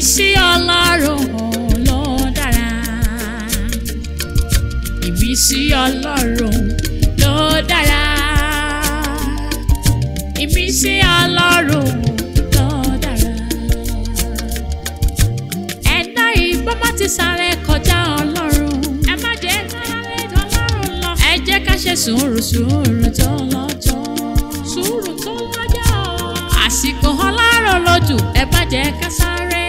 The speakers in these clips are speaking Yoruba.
ìmísí Ọlọ́run ló dára. Ìmísí Ọlọ́run ló dára. Ìmísí Ọlọ́run ló dára. Ẹ̀dá ìbọn má ti sáré kọjá Ọlọ́run. Ẹ má jẹ́ sáré jọ Ọlọ́run lọ. Ẹ jẹ́ ká ṣe sùúrù tó lọ́jọ́. Sùúrù tó lọ́jọ́. Àsìkò Ọlọ́run lójú. Ẹ má jẹ́ ká sáré.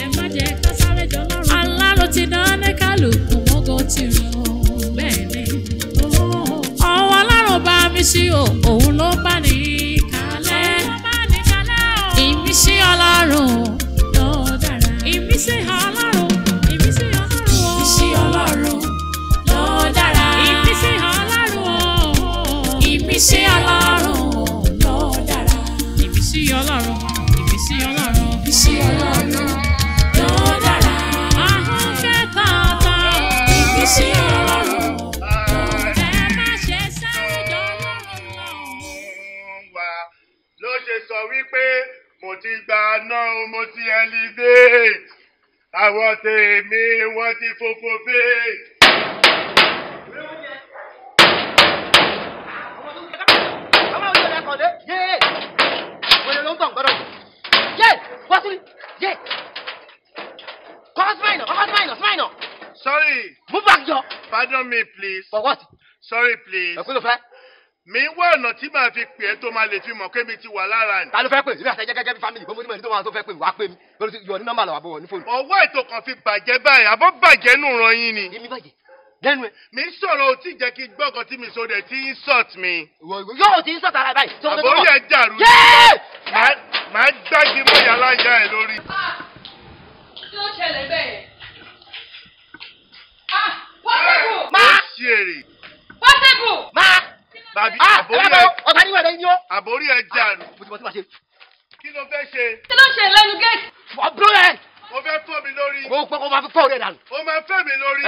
Ẹ má jẹ́ ká sáré jọ Ọlọ́run. Ọlọ́run ti dán ní kálukú mọ́gò tirẹ̀ o. Bẹ́ẹ̀ ni. Ọwọ́ Ọlọ́run bá mi sí o. Òun ló bá ní kalẹ̀. Ìmísí Ọlọ́run ló dára. Ìmísí Ọlọ́run. Ìmísí Ọlọ́run. Ìmísí Ọlọ́run ló dára. Ìmísí Ọlọ́run. Ìmísí Ọlọ́run ló dára. Ìmísí Ọlọ́run. Ìmísí Ọlọ́run. Ìmísí Ọlọ́run ló dára. Ahọ́n fẹ́ tán. Ìmísí Ọlọ́run. Ẹ má ṣe sáré jọ Ọlọ́run lọ. Ló ṣe sọ wípé mo ti gba náà mo ti elevate àwọn tèmi wọ́n ti fòfò fèé. Sorry. Move back, Joe. Pardon me, please. For what? Sorry, please. Mi wá ọ̀nà tí màá fi pè é tó máa lè fi mọ̀ kémi ti wà lára ni. Ta ló fẹ́ pè? Ìbí àtẹ̀jẹ́ gẹ́gẹ́ bí family gbogbo onímọ̀ ní tó máa tó fẹ́ pè wá pè mí. Lórí yọ ní nọ́mbà lọ́wọ́ àbọ̀wọ̀ ní fóònù. Ọwọ́ ètò kan fi bàjẹ́ báyìí, àbọ̀ bàjẹ́ nù ran yín ni. Èmi bàjẹ́. Lẹ́nu ẹ̀. Mi sọ̀rọ̀ o tí jẹ́ kí gbọ́ nǹkan tí mi sọ dẹ̀ tí insult mi. Yóò ti insult ara báyìí. Àbórí ẹ̀ dàrú. Màá gbági mọ́ yàrá ìyá ẹ̀ lórí. Kí ló ṣẹlẹ̀ bẹ́ẹ̀? Portable. Máa ṣe èrè. Portable. Máa. Bàbí àbórí ẹ̀. Ọ̀tá níwẹ̀ lẹ́yìn ni ó. Àbórí ẹ̀ dàrú. Mo ti mọ̀ tí màá ṣe. Kí ló fẹ́ ṣe? Kí ló ṣe lẹ́nu gate? Ọ̀bùrọ̀ rẹ̀. Mo fẹ́ fọ́ mi lórí. Mo pẹ́ kó máa fi fọ́ rẹ̀ dànù. O máa fẹ́ mi lórí.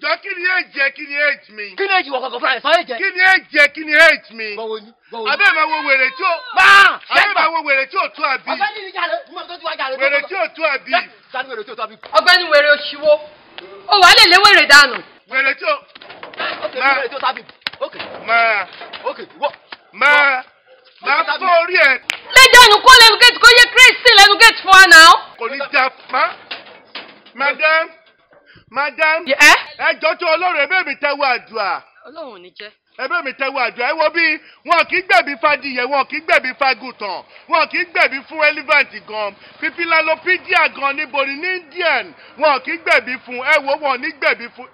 Jọ kí ni age ẹ kí ni age mi? Kí ni èjì wọ̀ kọ̀ọ̀kan fúnra ẹ̀ sọ èjì? Kí ni age ẹ kí ni age mi? Gbọ̀wọ̀ ni. Abẹ́ máa wo wèrè tí ó. Máa. Abẹ́ máa wo wèrè tí ó tó àbí. Ọ̀gbẹ́ni ni jàre. Mo tó ti wá jàre. Wèrè tí ó tó àbí. Sani wèrè tí ó tó àbí. Ọ̀gbẹ́ni wèrè òṣìwò. Ó wà lè lé wèrè dànù. Wèrè tí ó. Ok, wèrè tí ó tó àbí. Ok. Máa. Ok, wọ́. Máa fọ́ orí ẹ̀. Lẹ́jọ̀nù kó lẹ́nu gate kó yẹ Kristi lẹ́nu gate fún wa náà. Kò ní já madam. Ẹ jọ tó Ọlọ́run ẹ̀bẹ̀ mi tẹ́wọ́ àdúrà. Ọlọ́run ò ní jẹ́. Ẹ̀bẹ̀ mi tẹ́wọ́ àdúrà. Ẹ wo bí wọn kì í gbẹ̀bí fadìyẹ, wọn kì í gbẹ̀bí fagùtàn, wọn kì í gbẹ̀bí fún elephant gan. Pipilalopedia gan níbo ni ní Indian wọn kì í gbẹ̀bí fún. Ẹ wo wọn ní gbẹ̀bí fún.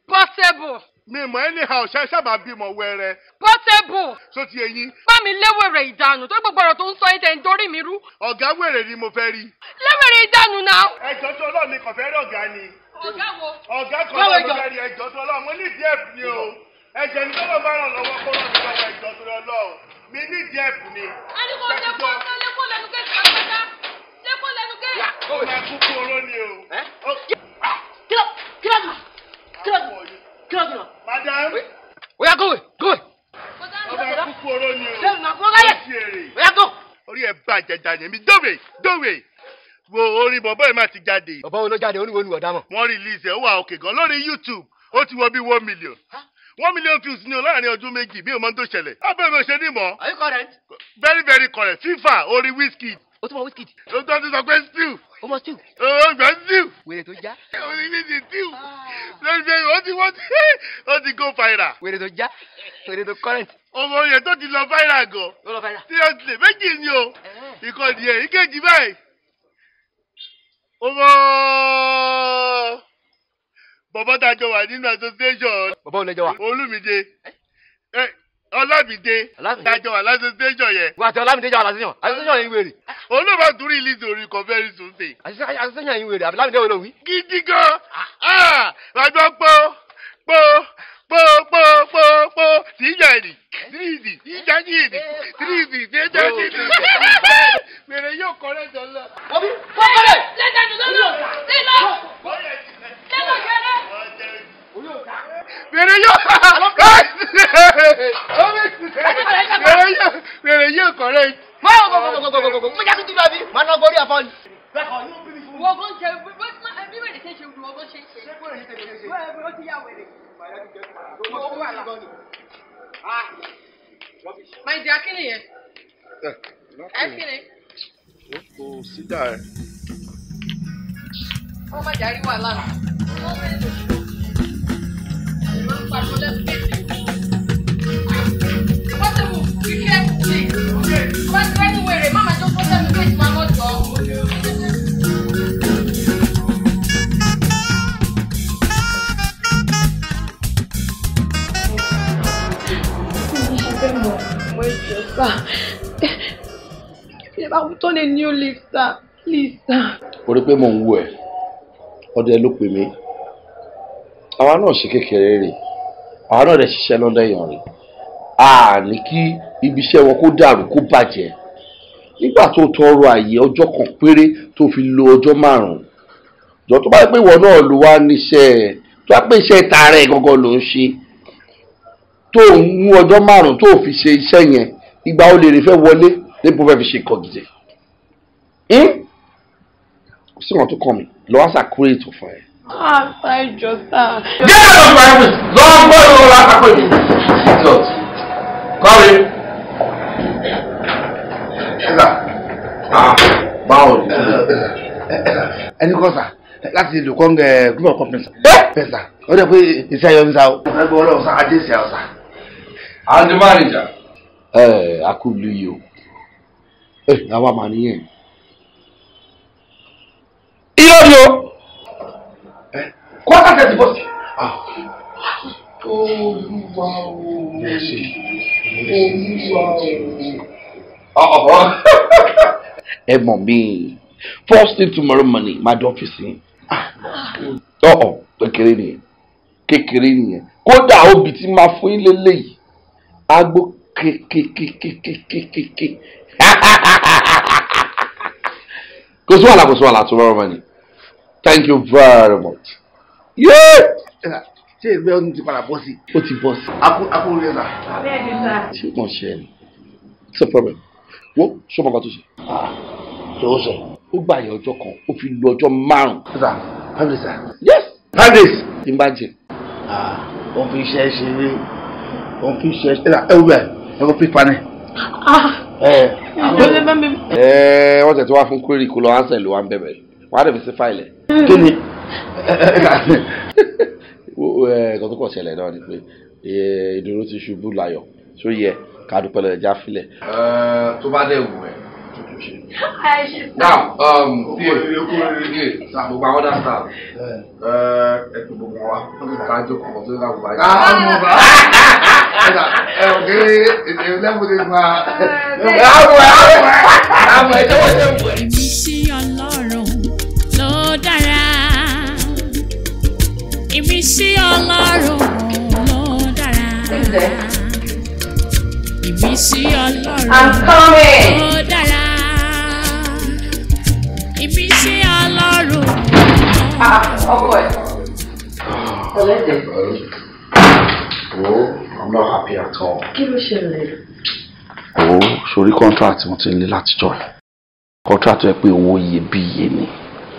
Portable. Mi mọ̀ anyhow ṣe sábà bímọ wẹrẹ. Portable. Só ti eyín. Bá mi léwèrè ìdànù tó gbogbo ọ̀rọ̀ tó ń sọ yín tẹ̀ ń dorí mi rú. Ọ̀gá wèrè ni mo fẹ́ rí. Léwèrè ìdànù náà. Ẹjọ́ tó Ọlọ́run mi kàn fẹ́ rí ọ̀gá ni. Ọ̀gá wo? Ọ̀gá kan náà mo fẹ́ rí ẹjọ́ tó Ọlọ́run. Mo ní díẹ̀ ni o. Ẹ̀jẹ̀ ni tọ́lọ́ bá ràn lọ́wọ́ kó ràn lọ́wọ́ ẹjọ́ tó Ọlọ́run. Mi ní díẹ̀ ni. A ní kò lékún lẹ́nu gẹ̀ẹ́sì pátápátá. Lékún lẹ́nu gẹ̀ẹ́sì. Ó máa kú kú oró ni o. Kí ló dùn? Madam. Oya go away, go away. Ó máa kú kú oró ni o. Ṣé màá fọ́ láyé? Oya go. Orí ẹ̀ bàjẹ́ jàyẹ̀ mi dówe. Wo orin bọ̀bọ́ ẹ̀ máa ti jáde. Bọ̀bọ́ wo ló jáde oníwo ni ọ̀dà mọ̀. Wọ́n release ẹ̀ ó wà òkè gan lórí YouTube. Ó ti wọ bí 1 million. 1 million views ni o láàrin ọdún méjì bí o máa ń tó ṣẹlẹ̀. Abẹ́ mi ò ṣe ní mọ̀. Are you correct? Very very correct. FIFA orí Wizkid. O tún mọ Wizkid. Ó tọ́ ti sọ pé stew. O mọ stew. Ó gbà stew. Wèrè tó já. Orí mi ti stew. Lọ́sẹ̀ ó ti go viral. Wèrè tó já. Wèrè tó current. Ọmọ yẹn tó ti lọ viral gan. Ó lọ viral. Seriously méjì ni o. Ìkànnì ẹ̀ ìkejì báyìí. Ọmọ bọ̀bọ̀ dájọ́ wà nínú association. Bọ̀bọ̀ ò lẹ́jọ́ wa. Olúmídé. Ọlámídé. Dájọ́ wà l'association yẹn. Wà á tẹ Ọlámídé jọ l'association. Association yẹn wèrè. Olúmọ̀ tún release orin kan very soon say. Association yẹn wèrè àbí Lámídé wo ló wí? Gidi gan. Wàá gbọ́ pọ́ tíjàdì tíìdì tíjàdì tíìdì tíjàdì. Mèrè yóò kọ́ lẹ́jọ́ lọ. Obi fọ́kọ́lẹ̀. Lẹ́jọ̀nù lọ́nà. Mèrè yóò kọ́ lẹ́jọ́. Mo jẹ́ tuntun lọ bí. Màá lọ gorí àfọ́ni. ti yà wèrè. Owó wà lá. My dear, kí ni yẹn? Ẹ kí ni? Kò síjà ẹ. Wọ́n má jà rí wàhálà nù. Wọ́n ń pariwo lẹ́nu méjì. Wọ́n ti mú kíkẹ́ sí. Wọ́n ti rẹ́ni wèrè má máa jókòó lẹ́nu méjì máa mọ́ jọ. Turn a new leaf, sir. Please, sir. Ó rí pé mò ń wò ẹ́, ọdẹ ló pè mí. Àwa náà ṣe kékeré rè, àwa náà dẹ̀ ṣiṣẹ́ lọ́dọ̀ èèyàn rè. A ní kí ibi iṣẹ́ wọn kó dàrú kó bàjẹ́. Nígbà tó tọrọ àyè ọjọ́ kan péré tó fi lo ọjọ́ 5. Jọ tó bá yẹ pé ìwọ náà ló wá níṣẹ́ tó bá pé iṣẹ́ tààrà ẹ̀ gangan ló ń ṣe. Tó ń mú ọjọ́ 5 tó fi ṣe iṣẹ́ yẹn, ìgbà ó lè rí fẹ́ wọlé níbo fẹ́ fi ṣe nǹkan gidi. Sí wọn tó kàn mí lọ wá sàkúrò ètò fún ẹ. Ẹjọ sá. Get out of my office! Lọ gbọ́ ìwọ la sàkúrò ètò. Idiot. Kọ́rin. Ẹ̀sà. Báwo ni? Ẹni kọ́ sà láti ìlú kọ́ńgẹ̀ group of companies. Bẹ́ẹ̀ sà, ó dẹ̀ pé iṣẹ́ ayọ̀ ń sá o. Ẹgbẹ́ ọlọ́run sá adé ìṣẹ́ ọ̀sà. I'm the manager. Akúlù yìí o. Àwa mà nìyẹn. Iyọ́dí o. Kọ́ńtà tẹ̀sí bọ́sì. Olúwa o. Ẹ mọ̀ mí. First thing tomorrow morning, máa dé ọ́fíìsì. Kékeré nìyẹn. Kékeré nìyẹn. Kódà obì tí máa fún yín lélẹ́yìí. Agbó kékékékékékéké. Kò sí wàhálà tomorrow morning. Thank you very much. Ṣé ìgbẹ́ ọdún ti padà bọ́ sí? Ó ti bọ́ sí. Akúrú rẹ̀ sà. Bẹ́ẹ̀ni sá. Ṣé kàn ṣe ẹ ni? It's a problem. Wo ṣé ọmọ kan tó ṣe? Ṣé ó ṣe? Ó gbà yẹ ọjọ́ kan, ó fi lo ọjọ́ 5. Sà, 5 days sà. Yes. 5 days. Tí n bá jẹ. Wọ́n fi iṣẹ́ ṣeré. Wọ́n fi iṣẹ́ ṣeré. Ẹ wú bẹ́ẹ̀, ẹ kò pípa ní. Ìjọba bá mi. Wọ́n tẹ̀ tí wá fún query kó lọ answer ló wá ń bẹ̀bẹ̀. Wọ́n á dẹ̀ fi sí fáìlì. Kí ni? Ẹ̀kan tó kọ̀ ṣẹlẹ̀ náà ni pé ìdúró ti ṣubú láyọ̀ tó yẹ ká dúpẹ́ lọ́dẹ̀ já filẹ̀. Tó bá dẹ̀ wù ẹ́ tuntun ṣe. Now, gbogbo àwọn ọ̀dà staff ẹ̀kú gbogbo wa ká jókòó tó ká gbogbo àjẹ́. Ìmísí Ọlọ́run ló dára. Ìmísí Ọlọ́run ló dára. Ìmísí Ọlọ́run ló dára. Ìmísí Ọlọ́run. Ọkọ ẹ̀. Oh, I'm not happy at all. Kí ló ṣẹlẹ̀? Sórí contract mo ti ń lé látijọ́. Contract yẹ pé owó iyebíye ni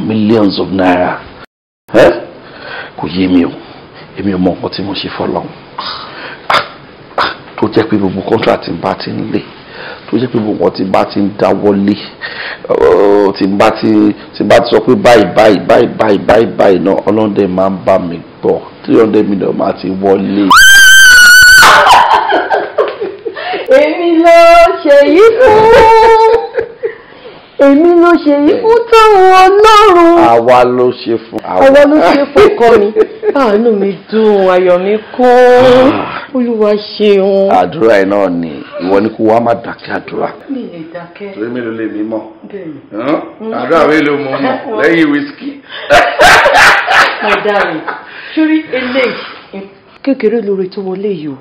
millions of naira. Kò yé mi o, èmi ò mọ nǹkan tí mo ṣe fọ́lọ́run. Tó jẹ́ pé gbogbo contract bá ti ń lé, tó jẹ́ pé gbogbo tí bá ti ń dáwọ́lé, tí bá ti sọ pé báyìí náà ọlọ́dẹ máa ń bá mi gbọ́ 300 million máa ti wọlé. Èmi ló ṣe yìí fún. Èmi ló ṣe yìí fún táwọn Ọlọ́run. Àwa ló ṣe fún. Àwa ló ṣe fún ọkọ mi. Àánú mi dùn, ayọ̀ mi kún. Olúwa ṣeun. Àdúrà ẹ̀ náà ni ìwọ ni kó wá má dákẹ́ àdúrà. Mi lè dákẹ́. Torí mélòó lè mí mọ̀? Bẹ́ẹ̀ni. Àdúrà mélòó mo mọ̀ lẹ́yìn wíṣkì. My darling, sórí eléyìí kékeré lórí tó wọlé yìí o.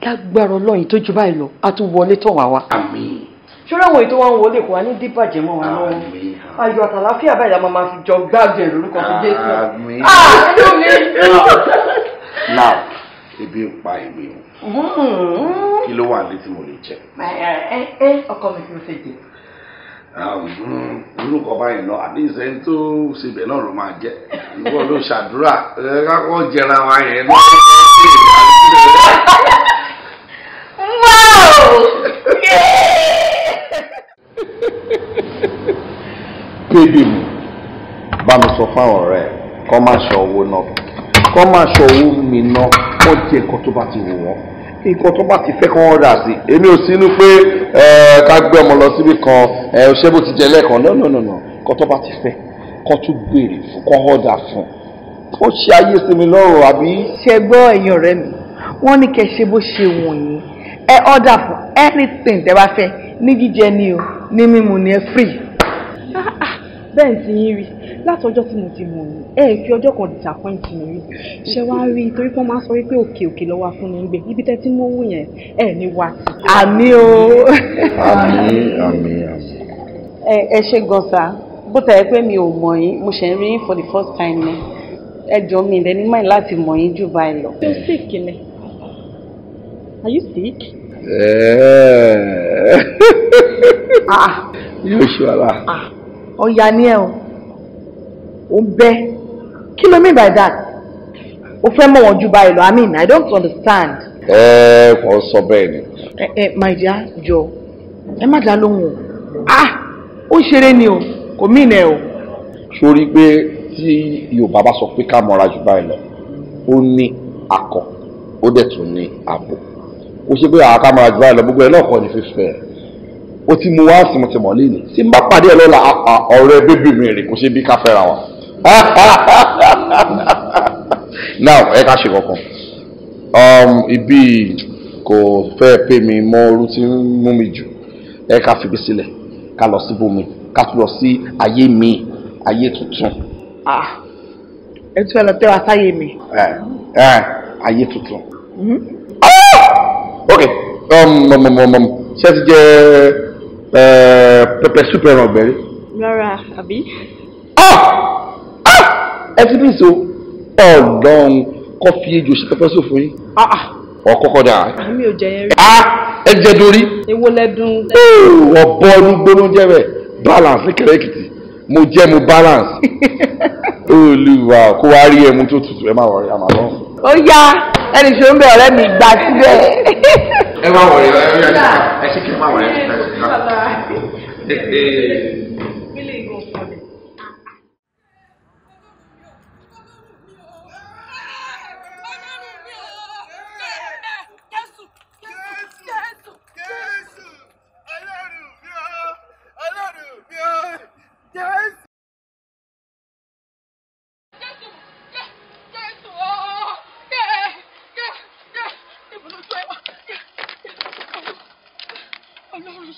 Lágbára Ọlọ́run tó ju báyìí lọ, a tún wọlé tọ̀ wá. Àmín. Ṣọ́ra àwọn ètò wọn wọlé kò wá ní díbàjẹ́ mọ́ wa lọ́wọ́. Ayọ̀ àtàláfíà báyìí la máa fi jọ gbáàgbé lórúkọ fún Jésù. Àmín. Now, ebi ń pa èmi o. Kí ló wà létí mo lè jẹ? Ọkọ mi kí ló fẹ́ jẹ? orúkọ báyìí lọ àdéhùn ẹni tó ṣebẹ̀ náà ló máa jẹ́ ìwọ ló ṣàdúrà kákọ́ jẹra wa yẹn ní bébì mi bá mi sọ fáwọn ọ̀rẹ́ kọ́ máa ṣọ owó náà kọ́ máa ṣọ owó mi náà kọ́ jẹ́ nǹkan tó bá ti wù wọ́n nǹkan tó bá ti fẹ́ kọ́ wọ́n rà sí èmi ò sínú pé ká gbé ọmọ lọ síbi kan ṣé bó ti jẹ lẹ́ẹ̀kan no kọ́ tó bá ti fẹ́ kọ́ tún béèrè fún kọ́ ọ̀dà fún ó ṣe ayé sí mi lọ́rùn àbí. ṣe gbọ́ ẹ̀yin ọ̀rẹ́ mi wọ́n ní kẹ́ ṣe bó ṣe wọ̀nyí ẹ ọ̀dà fún anything tẹ́ bá fẹ́ ní jíjẹ ni o ní mímu ni ẹ free. bẹ́ẹ̀ tí yín rí látọjọ́ tí mo ti mọ̀ yín ẹ fi ọjọ́ kan disappoint mi rí ṣé wàá rí i torí pé wọ́n máa ń sọ wípé òkè òkè lọ́wọ́ afúnni ń gbé ibi tẹ́ tí mo wù yẹn ẹ ní wá sí. àmì o. àmì. ẹ ṣe gọ́sà bó tẹ̀ pé mi ò mọ̀ yín mo ṣe ń rí yín for the first time ni ẹ jọ mi ìdẹ́ni mọ́ láti mọ̀ yín jù báyìí lọ. you're sick ni are you sick? yóò ṣe wàhálà. ọ̀yà ni ẹ o ń bẹ kí ló mean by that o fẹ́ mọ̀ wọ́n jù báyìí lọ I mean I don't understand. kò sọ bẹ́ẹ̀ ni. my dear jọ ẹ má dá lóhùn o ó ń ṣeré ni o kò mean ẹ o. sórí pé tí Yorùbá bá sọ pé ká mọ̀ra jù báyìí lọ ó ní akọ ó dẹ̀ tún ní abo ó ṣe pé àwọn ká mọ̀ra jù báyìí lọ gbogbo ẹ̀ náà kọ́ ni fífẹ́ ó ti mú wá sí mo ti mọ̀ lẹ́yìn tí n bá pàdé ẹ̀ lọ́la ọ̀rẹ́ bébì mi rè kò ṣe bí ká fẹ́ra wa. now ẹ ká ṣe kankan ibi kò fẹ́ pè mí mọ́ orú tí ń mú mi jù ẹ ká fi bí sílẹ̀ ká lọ síbòmí ká tún lọ sí ayé mi ayé tuntun. ẹ tún ẹ lọ tẹ́wọ́ sáyé mi. ayé tuntun. ok ṣé ti jẹ pẹpẹ súpẹ ẹran ọ̀gbẹ́rẹ́. rárá àbí. ẹ ti bí so ọlọ́run kọ́ fi ejò ṣe pẹpẹ sófin yín. ọkọ̀kọ̀ dà. àmì ò jẹ yẹn rí. ẹ jẹ dorí. èwo lẹ́dùn. ọ̀bọ ní gbóná jẹ́ bẹ́ẹ̀ balance ní kẹrẹ́ èkìtì mo jẹ́ mo balance. olùwà kó wá rí ẹmu tó tutù ẹ má wọrí àmà lọ. ó yá ẹnì ṣó ń bẹ ọ̀rẹ́ mi gbà síbẹ̀. ẹ má wọrí ẹ ṣe kí ẹ má wọrí ẹ ṣe kí ẹ má wọrí.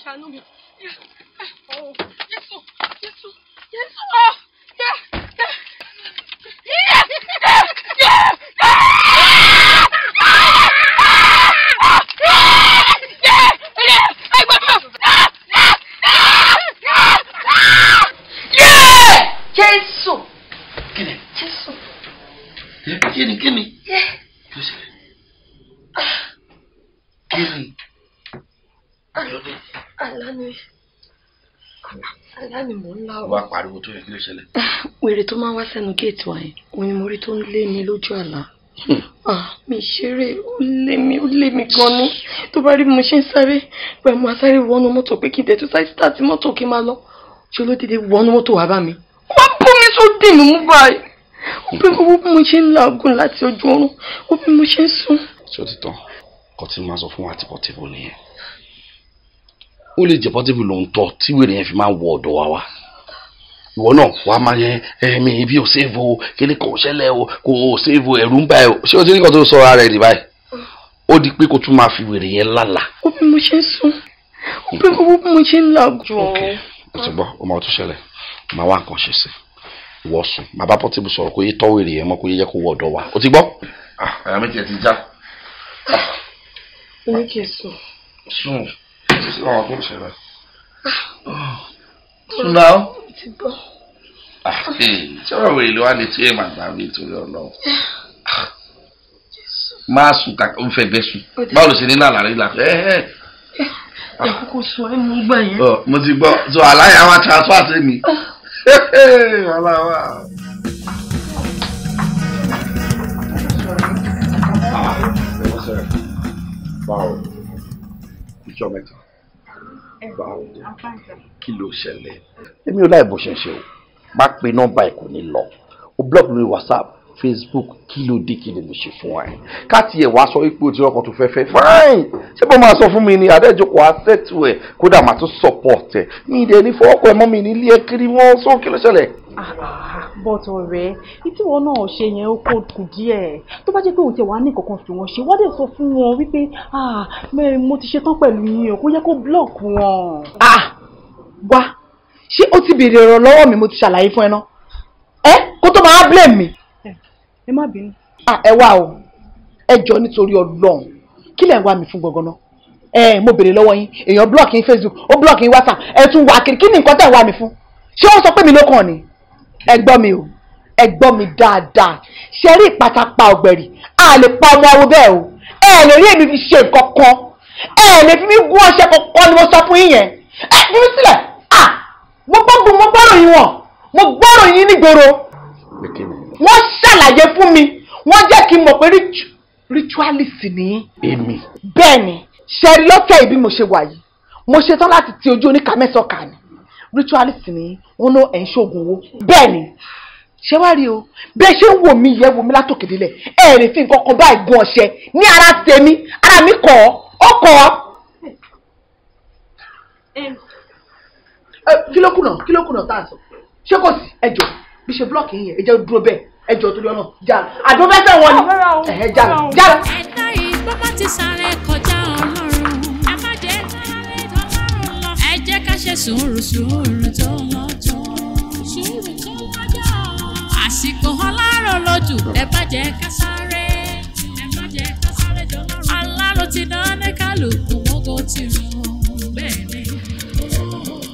Ṣàánú mi. Jésù. Aláni mò ń lá o. Wá pariwo tó yẹ kí ló ṣẹlẹ̀. Wèrè tó máa ń wá sẹ́nu géètì wa yẹn, òun ni mo rí tó ń lé mi lójú àlá. Mi ṣeré, ó lé mi gan ni. Tó bá rí bí mo ṣe ń sáré, pẹ̀lú mo sáré wọnú mọ́tò pé kí n tẹ̀tú sáré start mọ́tò kí n máa lọ. Ṣé ló dédé wọnú mọ́tò wá bá mi? Ó máa ń bú mi tó dì mí mú báyìí. Ó bí mo bí mo ṣe ń làágùn láti ojú oorun, ó bí mo ṣe ń sùn. Ṣé o ti tán? Kọ́ tí máa sọ fún wa ti Portable nìyẹn. Ó lè jẹ́ Portable lòun tọ́ tí wèrè yẹn fi máa wọ ọ̀dọ̀ wa wá. Ìwọ náà wàá máa yẹn ẹ̀mí ibi ò save o kíní kan ò ṣẹlẹ̀ o kò save o ẹ̀rù ń bá ẹ o ṣé o ti ní kan tó sọ ara ẹ̀ dì báyìí ó di pé kó tún máa fi wèrè yẹn lálàá. Ó bí mo ṣe ń sùn ó bí mo ṣe ń làágùn. ok o ti gbọ́ o máa tún ṣẹlẹ̀ máa wá nǹkan ṣe sí ìwọ sùn máa bá Portable sọ̀rọ̀ kó yé tọ́ wèrè yẹn mọ́ kó yé jẹ́ kó wọ ọ̀dọ̀ wa o ti gbọ́. àyà méjì ẹ ti já. Ní kí n sùn. Sùn sí àwọn tó ń ṣẹlẹ̀. Sùn náà. Ti gbọ́. Ṣé ọ̀rọ̀ wèrè ló wá lè tí ẹ̀ máa gbà mí torí Ọlọ́run? Máa sùn kàkà ó ń fẹ́ bẹ́ sùn. Báwo ló ṣe ní làlàrí là? Àkókò sọ ẹ́ mú gbà yẹn. Mo ti gbọ́ so aláya wa transfer sí mi. Báwo ìjọ mẹ́ta báwo kí ló ṣẹlẹ̀? Èmi ò láì bó ṣe ṣe o má pe nọ́mbà ẹ̀ kò ní lọ o block lórí WhatsApp Facebook kí ló dé kí lè lè ṣe fún ẹ ká tiẹ̀ wá sọ wípé o ti rọ́kàn tó fẹ́ fẹ́ fine ṣé bó máa sọ fún mi ni àdéjọpọ̀ àtẹ̀tù ẹ̀ kódà máa tún support ẹ̀ mi ìdẹ ní fọwọ́pọ̀ ẹ̀ mọ́ mi nílé ẹ̀ kiri wọ́n sọ kí ló ṣẹlẹ̀. But ọ̀rẹ́ ìtí wọn náà ṣe yẹn ó kù díẹ̀ tó bá jẹ́ pé òun ti wà ní kankan fi wọn ṣe wọ́n dẹ̀ sọ fún wọn wípé mo ti ṣetán pẹ̀lú yín o kó yẹ kó block wọn. Wá ṣé ó ti béèrè ọ̀rọ̀ lọ́wọ́ mi mo ti ṣàlàyé fún ẹ náà kó tó máa blame mi. Ẹ má bínú. Ẹ wá o ẹ jọ nítorí Ọlọ́run kí lẹ ń wá mi fún gangan náà mo béèrè lọ́wọ́ yín èèyàn block yín Facebook ó block yín WhatsApp ẹ tún wá kiri kí ni nǹkan tẹ̀ ń wá mi fún ṣé wọ́n sọ pé mi ló kàn ni ẹ gbọ́ mi o ẹ gbọ́ mi dáadáa ṣe rí ìpàtàpà ọ̀gbẹ̀rì a lè pa ọmọ awo bẹ́ẹ̀ o ẹ lè rí èmi fi ṣe nǹkan kan ẹ lè fi mí gún ọṣẹ kankan ni mo sọ fún yín yẹn fi mí sílẹ̀ mo gbọ́rọ̀ yín mo gbọ́rọ̀ yín nígboro wọ́n ṣàlàyé fún mi wọ́n jẹ́ kí n mọ̀ pé ritualist ni èmi. bẹ́ẹ̀ ni ṣe lọ́tẹ̀ ìbí mo ṣe wà yìí mo ṣetán láti ti ojú oníkà mẹ́sàn-án ni ritualist ni wọn ló ẹ̀ ń ṣoògùn owó bẹ́ẹ̀ ni ṣé wá rí o bẹ́ẹ̀ ṣe ń wò mí yẹ wò mí látòkè délẹ̀ ẹ lè fi nǹkan kan báyìí gún ọṣẹ ní ara tèmi ara mi kọ̀ ọ́ kọ̀ ọ́. kí ló kùnà tá a sọ ṣé kò sí ẹjọ́ bí ṣe blọọkì yẹn ẹjọ́ dúró bẹ́ẹ̀ ẹjọ́ torí ọ̀nà jà àdó fẹsẹ̀ wọn ni jà. ẹ̀dá ìgbọ́ bá ti sáré kọjá Ọlọ́run ẹ má jẹ́ sáré tọ́lọ́run lọ ẹ jẹ́ ká ṣe sùúrù tó lọ́jọ́ sùúrù tó lọ́jọ́ àsìkò Ọlọ́run lójú ẹ má jẹ́ ká sáré jọlọ́run Ọlọ́run ti dán ní kálukú mọ́gò tí rún bẹ́ẹ̀ ni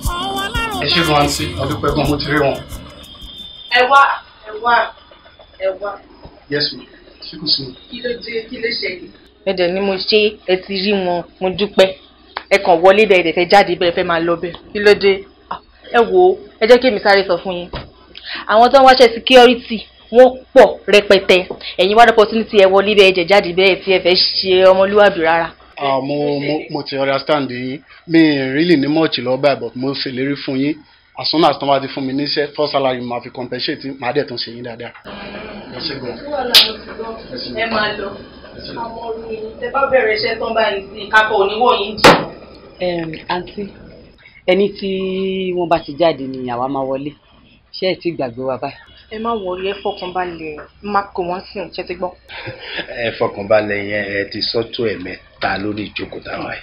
ọwọ́ Ọlọ́run. Ẹ ṣe gan sí ọdún pẹ́ gan mo ti rí wọn. Ẹ wá. Yes ma ṣé kò sí. Kí ló ṣẹlẹ̀. Ẹ̀dẹ̀ ni mo ṣe ẹ ti rí wọn mo dúpẹ́ ẹ kàn wọlé bẹ́ẹ̀ ẹ̀dẹ̀ fẹ́ jáde bẹ́ẹ̀ fẹ́ máa lọ bẹ́ẹ̀ kí ló dé. Ẹ wo ẹ jẹ́ kí èmi sáré sọ fún yín àwọn tó ń wáṣẹ́ security wọ́n pọ̀ rẹpẹtẹ ẹ̀yin wá opportunity ẹ wọlé bẹ́ẹ̀ ẹ̀jẹ̀ jáde bẹ́ẹ̀ tí ẹ fẹ́ ṣe ọmọlúwàbí rárá. Mo ti understand yín mi really ní much lọ báyìí but mo ṣèlérí fún yín as soon as tán bá ti fún mi níṣẹ́ first salary máa fi compensate máa dẹ̀ tún ṣe yín dáadáa. Ẹ máa lọ àwọn orin tẹ bá bẹ̀rẹ̀ iṣẹ́ tán báyìí sí ìkápọ̀ oníwọ̀ yín jì. Àǹtí ẹni tí wọ́n bá ti jáde ni àwa máa wọlé ṣé ẹ ti gbàgbé wa báyìí. Ẹ má wọrí ẹ fọkànbalẹ̀ má kó wọn sí ṣe ti gbọ́. Ẹ fọkànbalẹ̀ yẹn ẹ ti sọ́tò ẹ̀mẹ́ta lórí ìjókòó táwa ẹ̀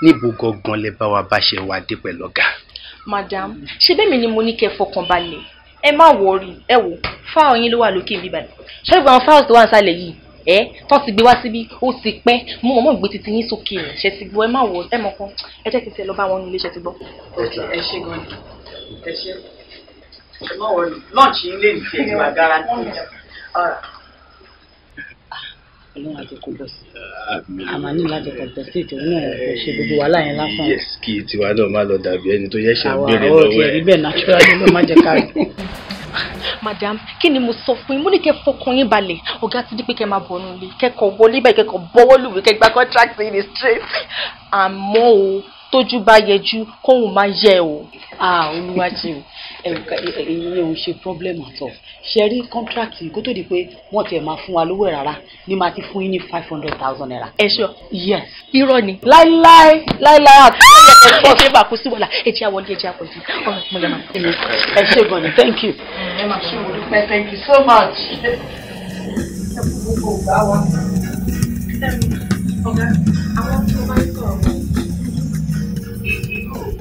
níbo gangan lẹ bá wa bá ṣe wá dé pẹ̀lú ọ̀gá. Madam ṣé bẹ́ẹ̀ mi ni mo ní kẹ́ fọkànbalẹ̀ ẹ má wọrí ẹ wò fáwọn yín ló wà lókè bíbá ṣé gbogbo àwọn fáwọn tó wà nísàlẹ̀ yìí tó ti gbé wá síbí ó ti pẹ́ mo mọ̀ gbé titi yín sókè rẹ̀ ṣe ti gbọ́ ẹ má wọ ẹ mọ̀ kan ẹ jẹ́ kí n ṣe lọ bá wọn nílé ṣe ti gbọ́. ẹ ṣe gan ni ẹ ṣe ẹ má wọrí lọ́ọ̀ṣì ń lé nìfẹ́ ìwà garanti. Ọlọ́run àti kò bọ̀ sí a máa ní láti compensate òun náà kò ṣe gbogbo wàhálà yẹn lásán. Yes kí tiwa náà má lọ dàbí ẹni tó yẹ ṣe ń béèrè lọ́wọ́ ẹ̀. àwọn ọ̀rẹ́ bẹ́ẹ̀ naturally ló má jẹ́ ká rí. Madam kí ni mo sọ fún yín mo ní kẹ́ fọkàn yín balẹ̀ ọ̀gá ti di pé kẹ́ máa bọ̀ nílé kẹ́kọ̀ọ́ wọlé bẹ́ẹ̀ kẹ́kọ̀ọ́ bọ́wọ́ lùwé kẹ́ gba contract in the straight àmọ́ o tójú bá yẹjú kóhùn má yẹ o. Olúwàjì o èyí ò ń ṣe problem àtọ̀ ṣe rí contract kó tó di pé wọ́n tiẹ̀ máa fún wa lówó ẹ̀ rárá ni máa ti fún yín ní 500,000 naira. ẹ ṣọ yes. irọ́ ni. láíláí àti ẹ ṣe bá kú sí wàhálà ẹ jẹ́ àwọlé ọ̀rọ̀ mo yẹ máa. ẹ ṣe gan ni thank you. ẹ máa ṣe mo dúpẹ́ thank you so much. ẹ fún gbogbo ìgbà wa. ọ̀gá àwọn tó bá ń sọ̀rọ̀.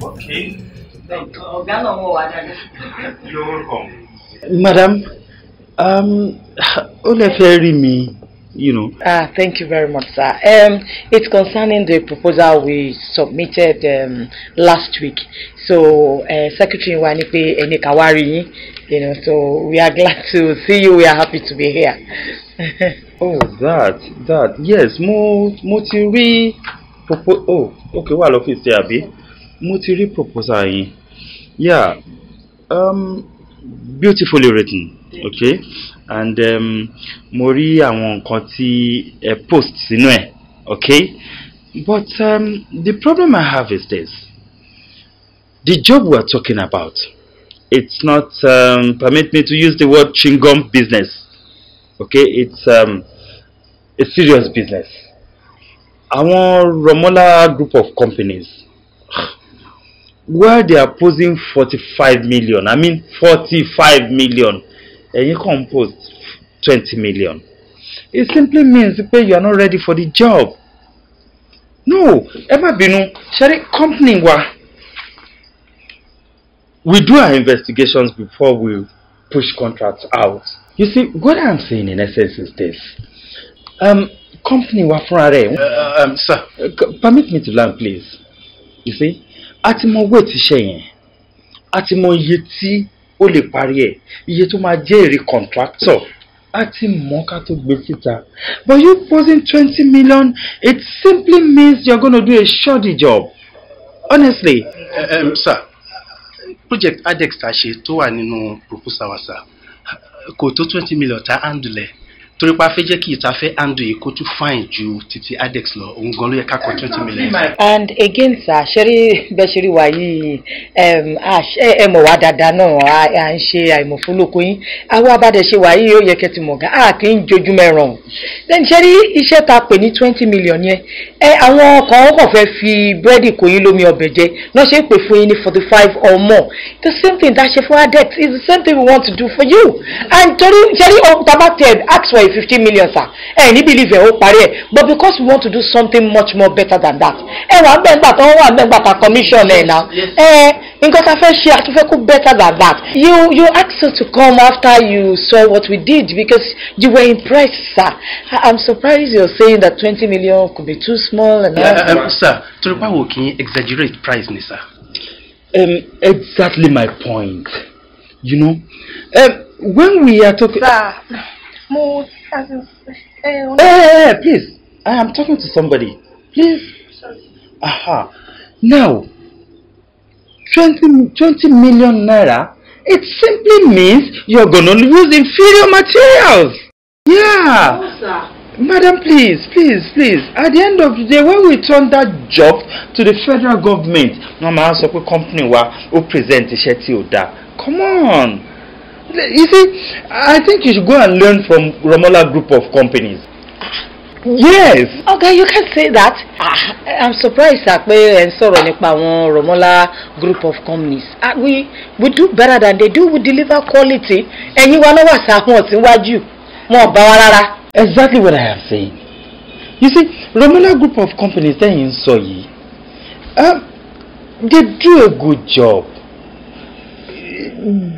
Okay. Ọ̀gá náà wọ̀ wá dáadáa. You're welcome. Madam, ó lè fẹ́ rí mi, you know. Thank you very much, sir. It's concerning the proposal we submitted last week. So, Secretary wa ní pé ẹni kan wá rí yín, you know. So we are glad to see you. We are happy to be here. Oh, that. Yes, mo ti rí Oh, okay, wà lọ́fíìsì àbí? Mo ti rí proposal yín. Yeah, beautifully written, okay? And mo rí àwọn nǹkan tí ẹ post sínú ẹ̀, okay? But the problem I have is this. The job we're talking about, it's not, permit me to use the word chewing-gum business, okay? It's a serious business. Àwọn Romola group of companies, where they are posing 45 million, I mean 45 million, and you can post 20 million. It simply means that you are not ready for the job. No, Emma Binu, Sherry, company we do our investigations before we push contracts out. You see, what I'm saying in essence is this. Company wa fúnra rẹ̀. Sir. Permit me to learn, please. You see, àti mọ owó ti ṣe yẹn, àti mọ iye tí ó lè parí ẹ̀, iye tó máa jẹ́ èrè contractor, àti mọ ká tó gbé síta. But you posing 20 million, it simply means you're going to do a shoddy job. Honestly. Sir, project Adex ta ṣe tó wà nínú proposal wa, sir, kò tó 20 million ta handle. Torí pa fẹ́ jẹ́ kí ìta fẹ́ handle yìí kó tún fine ju títí Adex lọ, òun gan ló yẹ ká kọ 20 million. And again, sir, ṣẹ́rí wa yìí ẹ mọ̀ wá dáadáa náà à ń ṣe àìmọ̀fólókò yín. Àwọn abádẹ ṣe wà yìí ó yẹ kẹ́ ti mọ̀ gan, kì í jojú mẹ́ràn. Then ṣẹ́rí iṣẹ́ ta pè ní 20 million yẹn, àwọn kan kàn fẹ́ fi búrẹ́dì kò yín lómi ọbẹ̀ jẹ, náà ṣe ń pè fún yín ní 45 or more. The same thing that ṣe fún Adex is the same thing we want to do for you. And torí ṣẹ́rí tabated ask for 50 million, sir. Ni believe ó parí ẹ̀, but because we want to do something much more better than that. Wà ń bẹ̀ nígbà tó wà ń bẹ̀ nígbà tá commission ẹ̀ náà. Nǹkan tá fẹ́ ṣe àtúnfẹ́ kó better than that. You asked us to come after you saw what we did because you were impressed, sir. I'm surprised you're saying that 20 million could be too small. And sir, torí pa wo kì í exaggerate price ni, sir. Exactly my point. You know, when we are talking. Hey, please. I am talking to somebody. Please. Aha. Now, 20 million naira, it simply means you're going to use inferior materials. Yeah. No, sir. Madam, please. At the end of the day, when we turn that job to the federal government, Mama ask a company who present iṣẹ́ tí ó dá. Come on. You see, I think you should go and learn from Romola group of companies. Yes. Okay, you can say that. I'm surprised that we sọ̀rọ̀ nípa àwọn Romola group of companies. We do better than they do. We deliver quality. Ẹ̀yin wa ló wà sáwọn síwájú. Wọn bá wa rárá. Exactly what I am saying. You see, Romola group of companies tẹ́yìn sọ yìí, they do a good job.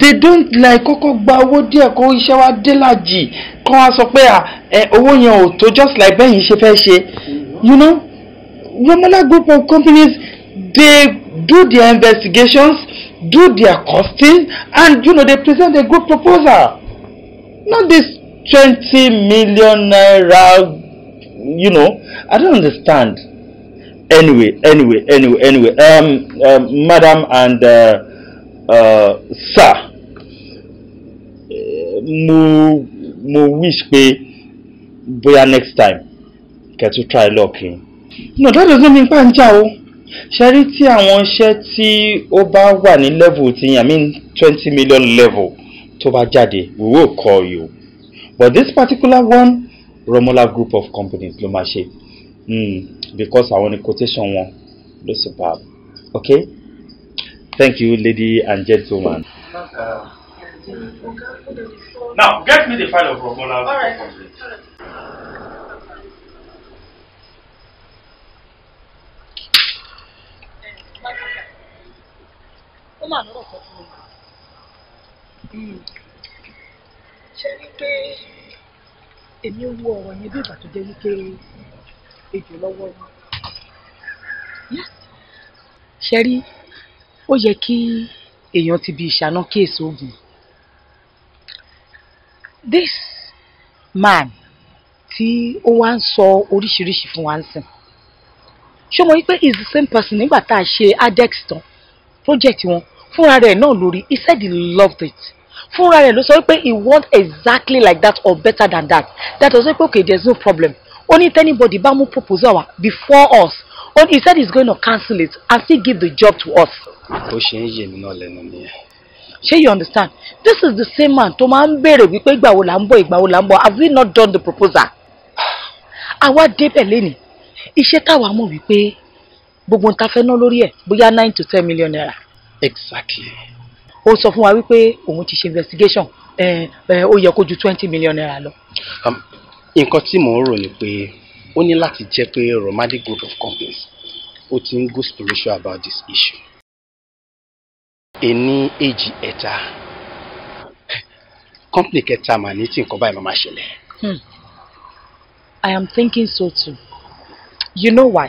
They don't like kọ́kọ́ gba owó díẹ̀ kó iṣẹ́ wa dé lájì kọ́ wa sọ pé owó yẹn ò tó just like bẹ́yìn ṣe fẹ́ ṣe. You know, Romola group of companies, they do their investigations, do their costing, and they present a good proposal. Not this 20 million naira, I don't understand. Anyway, madam and sir, mo wish pé bóyá next time get to try locking. No, that doesn't mean pa nja o. Ṣẹ́rí tí àwọn iṣẹ́ tí ó bá wà ní level tí I mean 20 million level tó bá jáde, we will call you. But this particular one, Romola group of companies ló máa ṣe. Because àwọn quotation wọn ló superb. Okay? Thank you, lady and gentlemen. Now, get me the file of Romola. All right. Ṣé rí pé èmi wo ọ̀rọ̀ yẹn bí ìgbà tó jẹ́ wípé ejò lọ́wọ́ ni. Ṣé rí ó yẹ kí èèyàn ti bi ìṣáná kéèsì oògùn. This man tí ó wá ń sọ oríṣiríṣi fún wa ń sìn ṣé mo rí pé is the same person nígbà tá a ṣe adex tán project wọn fúnra rẹ̀ náà lórí he said he loved it fúnra rẹ̀ ló sọ pé he want exactly like that or better than that that was like okay there's no problem only if anybody bá mú proposal before us he said he's going to cancel it and still give the job to us. ó ṣe ń yé mi náà lẹ́nu nìyẹn. ṣé you understand this is the same man tó máa ń béèrè wípé ìgbà wo là ń bọ̀ have we not done the proposal. àwa débẹ̀ lẹ́nìí iṣẹ́ táwa mọ̀ wípé gbogbo ń ta fẹ́ ná lórí ẹ̀ bóyá 9 to 10 million naira. exactly. ó sọ fún wa wípé òun ti ṣe investigation ó yẹ kó ju 20 million naira lọ. nǹkan tí mò ń rò ni pé ó ní láti jẹ́ pé Romadi group of companies ó ti ń go spiritual about this issue. Ení èjì ẹ̀ta company kẹta mà ní tí nǹkan báyìí máa ṣẹlẹ̀. I am thinking so too. You know why?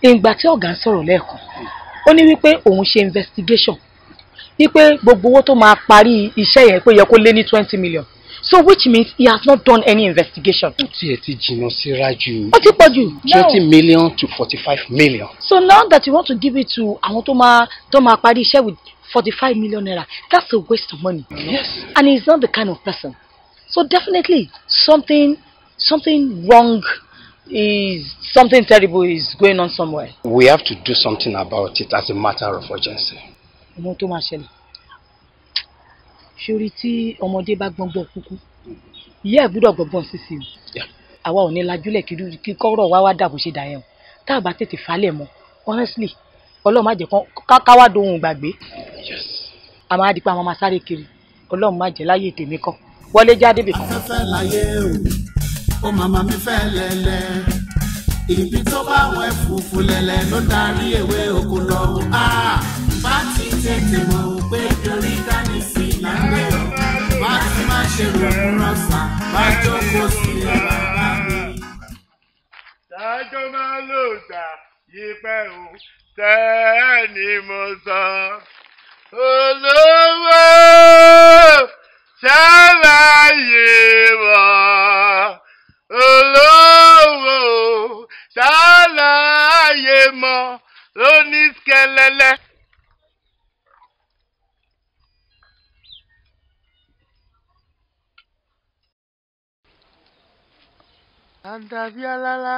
Ìgbà tí ọ̀gá ń sọ̀rọ̀ lẹ́ẹ̀kan ó ní wípé òun ṣe investigation wípé gbogbo owó tó máa parí iṣẹ́ yẹn pé yẹ kó lé ní 20 million. So which means he has not done any investigation. Ó tiẹ̀ ti jìnnà síra jù. Ó ti pọ̀ jù. 20 million to 45 million. So now that you want to give it to àwọn tó máa parí iṣẹ́ with 45 million naira, that's a waste of money. Yes. And he's not the kind of person. So definitely something wrong something terrible is going on somewhere. We have to do something about it as a matter of urgency. Ọmọ tó máa ṣẹlẹ̀. Ṣorí tí ọmọdé bá gbọ́ngbọ́n kúkú, ìyá ẹ̀ gbọ́dọ̀ gbọ́ngbọ́n sísì o. Àwa ò ní lajúlẹ̀ kí kọ́rọ̀ wá dà bó ṣe dà yẹn o. Tá a bá tètè falẹ̀ mọ́, honestly, Ọlọ́run má jẹ́ ká wá dohun gbàgbé. A máa di pé àwọn máa sáré kiri. Ọlọ́run má jẹ́ láyé tèmi kọ́. Wọlé jáde bìkan. Afẹ́fẹ́ láyé o, ó màmá mi fẹ́ lẹ́lẹ́. Ibi tó bá wẹ̀ fùfú lẹ́lẹ́ ló darí ewé oko lọ. Bá ti tètè mọ̀ pé torí dání sí láńgbé o. Bá ti má ṣe rògbò rọ̀ṣà, bá jókòó sí bàbá mi. Ṣáájú máa lò gbà yí pẹ́ o, tẹ́ ni mo sọ. Olówó ṣàlàyé wọ̀. Olówó ṣàlàyé mọ́ lóníṣkẹlẹ́lẹ́. Àǹdàbí alálá.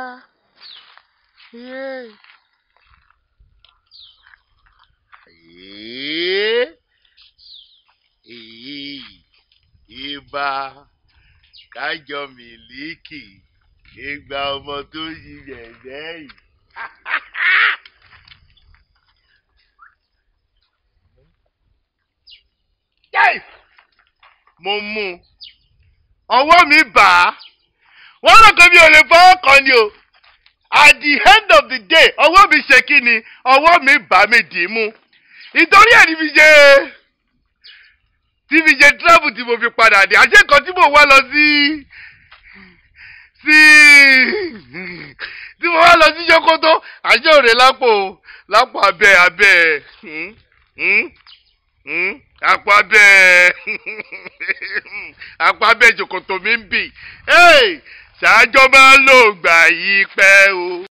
Ibà kájọ mílíkì ìgbà ọmọ tó yí yẹ̀yẹ́ yìí. Mo mú un ọwọ́ mi bà á wọ́n rò pé mi ò lè fọwọ́ kàn ni o at the end of the day ọwọ́ mi ṣe kí ni ọwọ́ mi bà mí dì í mú ìtorí ẹ̀ ní fi ṣe travel tí mo fi padà dé àṣé kan tí mo wá lọ tí mo wá lọ sí Sokoto àṣé òrè lápò abẹ́ àpò abẹ́ Sokoto mi ń bì ṣáájọ́ máa lò gbà yí pẹ́ o.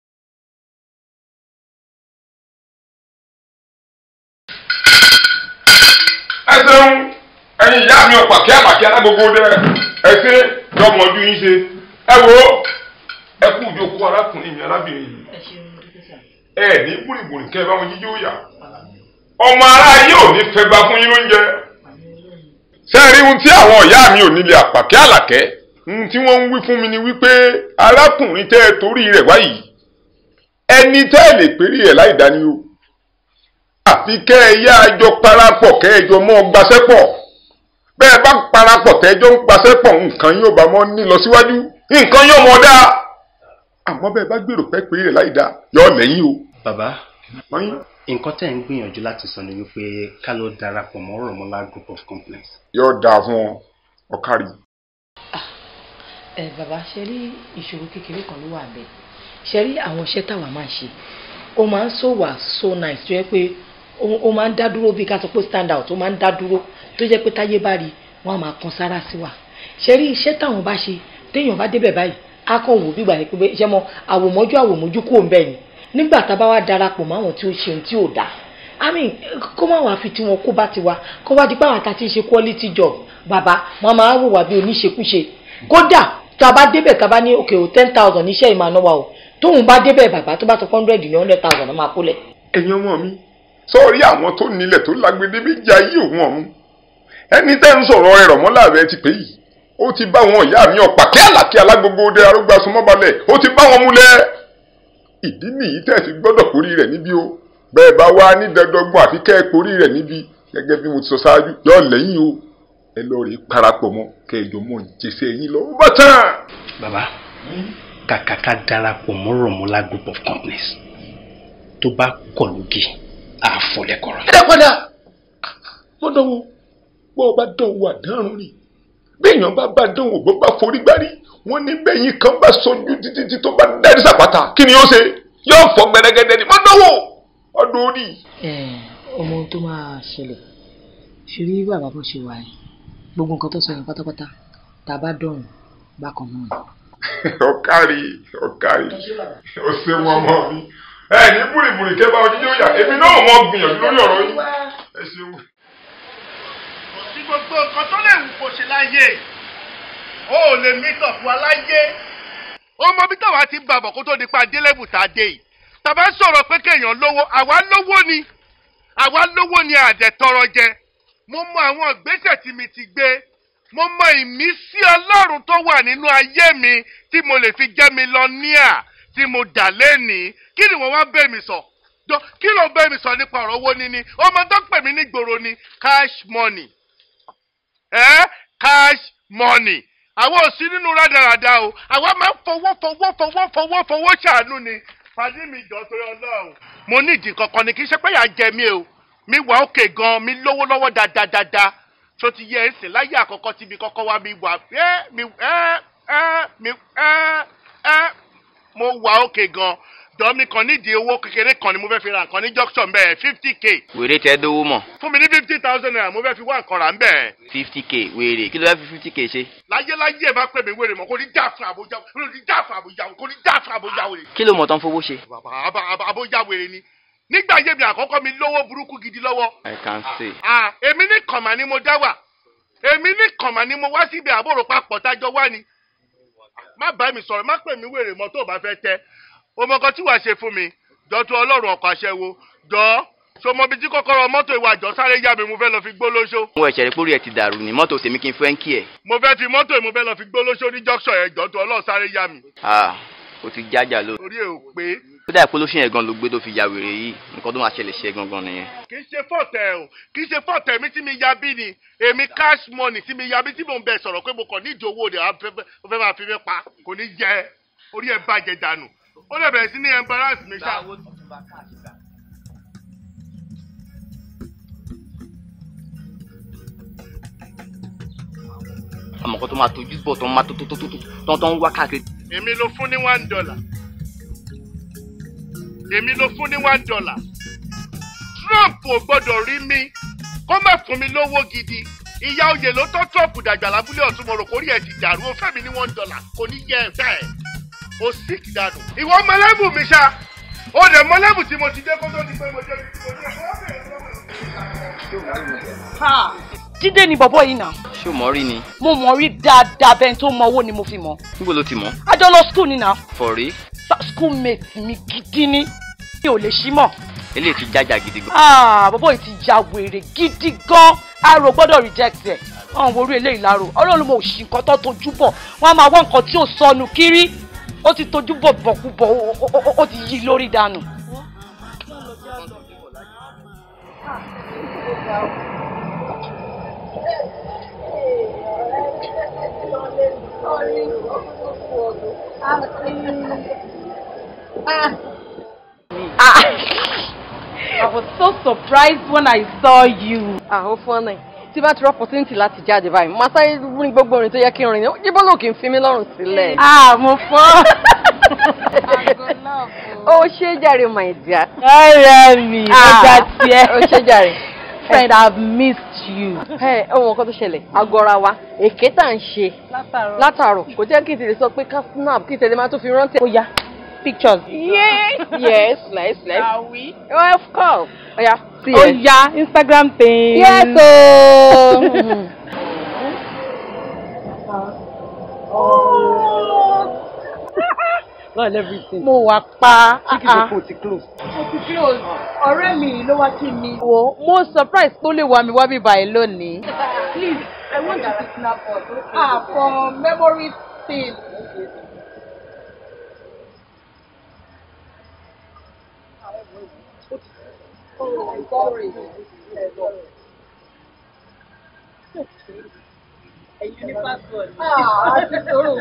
ẹ ṣeun ẹ̀yin ìyá mi ọ̀pá kí àbàkí alágbogbo dẹ ẹ ṣe lọ́mọ ọdún yín ṣe ẹ wo ẹ kú ìjókòó arákùnrin mi arábìnrin yìí ẹ ní gbùrìgbùrì kẹ ẹ bá wọn jíjó yà ọmọ aráyé ò ní fẹ́ gba fún yín lóúnjẹ ṣe rí ohun tí àwọn ìyá mi ò nílé àpàkẹ́ àlàkẹ́ ohun tí wọ́n ń wí fún mi ni wípé arákùnrin tẹ́ ẹ torí rẹ̀ wáyìí ẹni tẹ́ ẹ lè péré ẹ̀ láì dání o àfi kẹ́ ẹ yá àjọ parapọ̀ kẹ́ ẹ jọ mọ́ gbaṣẹ́ pọ̀ bẹ́ẹ̀ bá parapọ̀ tẹ́ ẹ jọ ń gbaṣẹ́ pọ̀ nǹkan yóò bá mọ́ ní lọ síwájú nǹkan yóò mọ́ dáa àmọ́ bẹ́ẹ̀ bá gbèrò pẹ́ péré ẹ̀ láì dáa yọ lẹ́yìn o. Bàbá nǹkan tẹ́ ń gbìyànjú láti sọ ni wípé ká ló darapọ̀ mọ́ Rọ̀mọ́lá group of companies. yóò dáa fún ọ kárí. Bàbá ṣe rí ìṣòro kékeré kan ló wà bẹ́ẹ̀ ṣe rí àwọn iṣẹ́ táwa máa ń ṣe ó máa ń so nice tó yẹ pé ó máa ń dá dúró bí ká sọ pé stand out ó máa ń dá dúró tó jẹ́ pé táyé bá rí wọ́n á máa kan sára sí wa ṣe rí iṣẹ́ táwọn bá ṣe téèyàn bá débẹ̀ báyìí á kàn wò bígbà yẹn pé iṣẹ́ mọ àwòmọ́jú kò ń bẹ̀ ni nígbà tá a bá wá darapọ̀ mọ́ àwọn tí ó ṣe ohun tí ò dáa I mean kó má wàá fi tiwọn kó bá tiwa kó wá di pé àwọn àtàtì ṣe quality job bàbá wọn máa ń wùwà bí oníṣekúṣe kódà tá a bá débẹ̀ tá a bá ní òkè o 10,000 níṣẹ́ ìmọ̀-ànáwá o tóun bá débẹ̀ bàbá tó bá sọ 100 ní 100,000 máa kólẹ̀. ẹ̀yin ọmọ mi sọ́ọ́rí àwọn tó nílẹ̀ tó lágbèdè méjì ayé òun ọ̀run ẹni tẹ́ ń sọ̀rọ̀ ẹ̀rọ̀ mọ́lá rẹ ti pè yìí ó ti bá wọn ìyá mi ọ̀pá kí àlàkí alágbogbo ọdẹ arógbásùmọ́balẹ̀ ó ti bá wọn múlẹ̀ ìdí nìyí tẹ́ fi gbọ́dọ̀ kórí rẹ̀ níbí o bẹ́ẹ̀ bá wá ní dandangbọ̀n àfi kẹ́ ẹ kórí rẹ̀ níbí gẹ́gẹ́ bí mo ti sọ ṣáájú yọ lẹ́yìn o ẹ lọ rí parapọ̀ mọ́ kẹjọ mọ́ jẹsẹ̀ yín lọ bá tán. bàbá kàkà ká darapọ̀ mọ́ Rọ̀mọ́lá group of companies tó bá kọ̀ lóge àfọlẹ́kọ̀rọ̀. ẹ padà wọ́n dánwò bọ́ ọ bá dánwò àdárùn ni béèyàn bá dánwò bó bá forí gbárí wọ́n ní bẹ́yìn kan bá sojú títí tó bá dárí sàpàtà kí ni yóò ṣe yóò fọ gbẹrẹgẹdẹ ni wọ́n dánwò ọdún orí. ọmọ tó máa ṣẹlẹ̀ ṣùrí bàbá bó ṣe wà ẹ́ gbogbo nǹkan tó sọ yẹn pátápátá tá a bá dọ̀rùn bákan náà. ọ̀kárí ó ṣe wọn mọ́ mi ẹ ní búrìbúrì kẹfà ọdún yóò yà èmi náà mọ gbìyànjú lórí ọ̀rọ̀ yìí ẹ ṣeun. kò sí gbogbo nǹkan tó lè wù kó ṣe láyé o ò lè mí tọ̀ fún aláyé ọmọ bí táwa ti ń bàbọ̀ kó tó di pa délẹ́bù tá a dé yìí tàbá sọ̀rọ̀ pé kéèyàn lówó àwa lówó ni àdẹ̀tọrọ jẹ mo mọ àwọn ìgbésẹ̀ tí mi ti gbé mo mọ ìmísí Ọlọ́run tó wà nínú ayé mi tí mo lè fi jẹ́ mílíọ̀nìà tí mo dà lẹ́nìí kí ni wọ́n wá bẹ́ mi sọ kí ló bẹ́ mi sọ nípa ọ̀rọ̀ owó níní ọmọ tó pè mí nígboro ni cash money cash money àwọn ò sí nínú rádaràda o àwa máa ń fowó ṣàánú ni pàdé mi jọ torí Ọlọ́run mo ní ìdí kankan ni kì í ṣe pé yà á jẹ mí o mi wà òkè gan mi lówó lọ́wọ́ dáadáa tó ti yẹ ẹsẹ̀ láyé àkọ́kọ́ tí mi kọ́kọ́ wá mi wà mo wà òkè gan dọ́mi kan nídìí owó kékeré kan ni mo fẹ́ fi ra nǹkan ní junction bẹ́ẹ̀ 50k. wèrè tẹ dówó mọ̀. fún mi ní 50,000 naira mo fẹ́ fi wá nǹkan rà ń bẹ́ẹ̀. 50k wèrè kí ló fẹ́ fi 50k ṣe. láyé ẹ bá pè mí wèrè mọ́ kò ní dá fún àbójá kò ní dá fún àbójá wèrè. kí ló mọ̀ tán fowó ṣe. àbójá wèrè ni nígbà yé mi àkọ́kọ́ mi lówó burúkú gidi lọ́wọ́. I can see. èmi ní kànmá ni mo dá wà èmi ní kànmá ni mo wá síbi àbúrò papọ̀ tájọ wá ni. má bá mi sọ̀rọ̀ má pè mí wèrè mọ́ tó o bá fẹ́ tẹ́ ọmọ kan tí wàá ṣe fún mi jọ tó Ọlọ́run ọkọ̀ àṣẹwó jọ sọmọ bíi tí kọ́kọ́rọ́ mọ́tò ìwà àjọ sáré yá mi mo fẹ́ lọ fi gbó lóṣó. mo ẹ̀ṣẹ̀ rẹ̀ pórí ẹ̀ ti dàrú ni mọ́tò tèmi kí n fẹ́ ń kí ẹ̀. mo fẹ́ fi mọ́tò mo fẹ́ lọ fi gbó lóṣó ní junction ẹ̀ jọ tó Ọlọ́run sáré yá mi. o ti jájà ló. orí ẹ̀ ò pé. ó dà pé olóṣèlú ẹ̀gan ló gbé tó fi ya wèrè yìí nǹkan tó máa ṣẹlẹ̀ ṣe gangan nìyẹn. kì í ṣe fọ́ọ̀tẹ̀ mi tí mi ya bí ni èmi cash money tí mi ya bí tí mò ń bẹ sọ̀rọ̀ pé mo kàn ní ìdòwò rẹ̀ ó fẹ́ máa fi mi pa kò ní jẹ orí ẹ̀ bàjẹ́ dànù ó lè bẹ̀rẹ̀ sí ní embarrass mi ṣá. àmọ́ kan tó máa tójú bọ̀ tó máa tó ń wá káàkiri. èmi ló fún ní $1. èmi ló fún ní $1. Trump ò gbọ́dọ̀ rí mi kó má fún mi lówó gidi ìyá oyè ló tọ́ Trump dàgbà lábúlé ọ̀tún mo rò kórìí ẹ̀ ti dàrú ó fẹ́ mi ní $1 kò ní yẹ ẹ̀ fẹ́ ẹ̀ o sick dànù. ìwọ mọlẹ́bù mi ṣá o dẹ̀ mọlẹ́bù tí mo ti dé kó tó di pé mo dé ibi tí mo dé. Jídé ni bọ̀bọ̀ yìí nà. ṣé o mọ̀ rí ni. mo mọ̀ rí dáadáa bẹ́ẹ̀ tó mọ owó ni mo fi mọ̀. níbo ló ti mọ̀. a jọ lọ school ni nà. for real. schoolmate mi gidi ni mi ò lè ṣí mọ̀. eléyìí ti jájà gidi gan. bọ̀bọ̀ yìí ti ja wèrè gidi gan arò gbọ́dọ̀ reject ẹ̀. ọ̀hún wo orí eléyìí láàrò ọlọ́run mo ò ṣì nǹkan tó tojú bọ̀ wọ́n á máa wá nǹkan tí ò sọnù kiri ó ti tojú bọ̀ bọ̀kúbọ̀ ó ti yí lórí dànù. I was so surprised when I saw you. Ó funny. Tí bá ti rí opportunity láti jáde báyìí, màá sáré ní gbogbo orin tó yẹ kí n rìn ní. Jíbọ́ ló kì í fi mí lọ́rùn sílẹ̀. Mo fọ́. Ó ṣé jàre my dear. Ọ̀rẹ́ mi, ọjà tiẹ̀. Ó ṣé jàre. Friend, I've missed you. Ohun ọkọ tó ṣẹlẹ̀, agọ́ra wa, èké tá à ń ṣe látàárọ̀. Kò jẹ́ kí n tètè sọ pé ká snap kí n tètè máa tó fi rántí. Ó yá, pictures. Yes, let's. Are we? Oh, of course. Oh, yeah. See Oh, it. yeah, Instagram thing. Yes, Not everything. Mo wà pa. Kò ti close. Ọ̀rẹ́ mi ló wá kí mi. Wo, mo surprise tó lè wá mi wá bí báyìí lónìí. Please, I want you to snap us. For memory thing. Oh, sorry. Ẹ̀yin ní passport. Àti sọ̀rọ̀.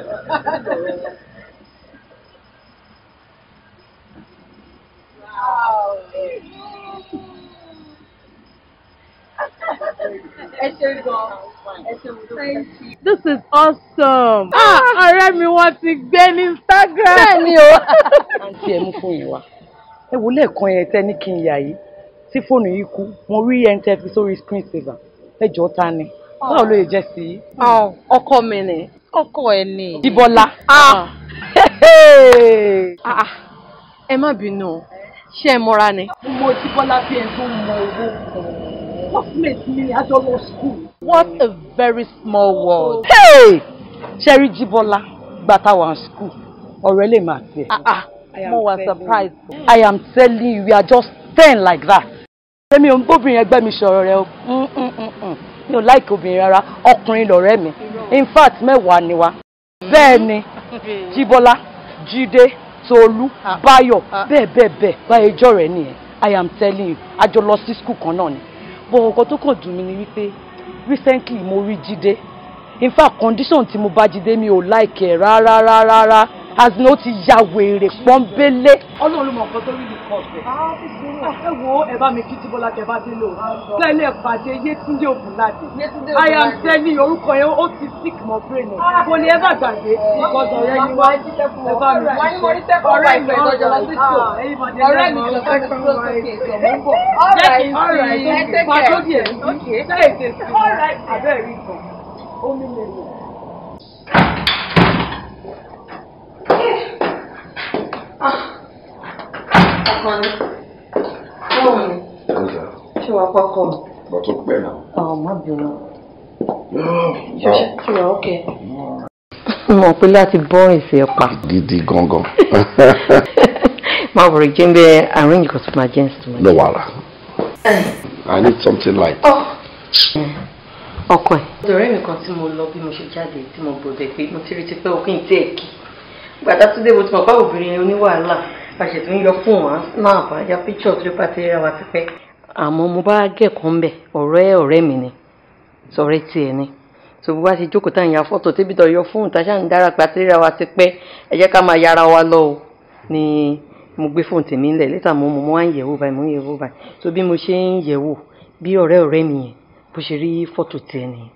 This is awesome. Ọ̀rẹ́ mi wọ́n ti gbé ní Instagram. Bẹ́ẹ̀ni o. Àǹtí ẹ mú fóònù yìí wá. Ẹ wò lẹ́ẹ̀kan yẹn tẹ́ ní kí n yà yìí. Tí fóònù yìí kú, mo rí ẹni tẹ́ fi sórí screen saver. Ẹ jọ̀ọ́ ta ni. Báwo ló lè jẹ́ sí i? Ọkọ mi ni. Ọkọ ẹ ni. Jíbọ́lá. Ẹ má bínú. Ṣé ẹ mọ́ra ni? Mo Jíbọ́lá bí ẹni tó mọ owó kan. Classmate mi àjọ lọ school. What a very small world. Hey! Ṣẹ́rí Jíbọ́lá gbàtà wà school. Ọ̀rẹ́ lè máa tiẹ̀. Mo wà surprised. I am telling you, we are just 10 like that. Èmi ò ń bóbìnrin ẹgbẹ́ mi sọ̀rọ̀ rẹ o. Mi ò like obìnrin rárá. Ọkùnrin lọ̀rẹ́ mi. In fact, 10 ni wa. Bẹ́ẹ̀ ni, Jíbọ́lá, Jídé, Tolú, Báyọ̀, bẹ́ẹ̀ báyìí jọ rẹ̀ nìyẹn. I am telling you, a jọ lọ sí school kan náà ni. But nǹkan tó kàn dùn mí ni wípé recently mo rí Jídé. In fact, condition tí mo bá Jídé mi ò like ẹ̀ rárá. As in ó ti ya wèrè pọ́nbélé. Ọlọ́run ló mọ nǹkan tó rí ní kọ́ọ̀tù. Ẹ wo ẹ bá mi kí Jíbọ́lá kẹ bá dé lò. Tẹ́lẹ̀ pàdé Yétúndé Ògúnládé. I am telling orúkọ yẹn ó ti sick mọ́ brain ẹ̀. Kò ní ẹ bá gbàgbé. Ìkọ̀sọ̀ rẹ ni wá. Ẹ bá mi kí ọ̀rẹ́ mi lọ́jọ́ lọ sí school. Ọ̀rẹ́ mi lọ́jọ́ lọ sí school. Ṣé wàá pọ́kọ̀? Bọ́ tó pẹ́ náà. Má bínú. Ṣé wàá ókè? Mo pé láti bọ́ ìfẹ́ pa. Gidi gangan. Má wọ̀rọ̀ jẹ́ bẹ́ẹ̀ arrange nǹkan tó máa jẹ́ ìsìn. No wàhálà. I need something light. Ọkọ ẹ̀. Ọ̀rẹ́ mi kan tí mo lọ bí mo ṣe jáde tí mo gbọ́dọ̀ pé mo ti rí ti pé òkín tí ẹ̀ kì. Gbàdá tó dé mo ti mọ̀ pé obìnrin oníwàhálà àṣẹ tó ń yọ fún wa snap àjà picture tó bá ti rí wa ti pẹ́. Àmọ́ mo bá gẹ̀kọ́ ń bẹ̀ ọ̀rẹ́ mi ni sọ̀rẹ́ tiẹ̀ ni. So bó bá ti jókòó tá à ń ya fọ́tò tébí tó yọ fóònù tá a ṣáà ń dára pé àti ríra wa ti pẹ́ ẹ jẹ́ ká máa yára wa lọ o ni mo gbé fóònù tèmi ńlẹ̀ létà mo wá ń yẹ̀wò báyìí so bí mo ṣe ń yẹ̀wò bí ọ̀rẹ́ mi yẹn bó ṣe rí fọ́tò tiẹ̀ nìyẹn.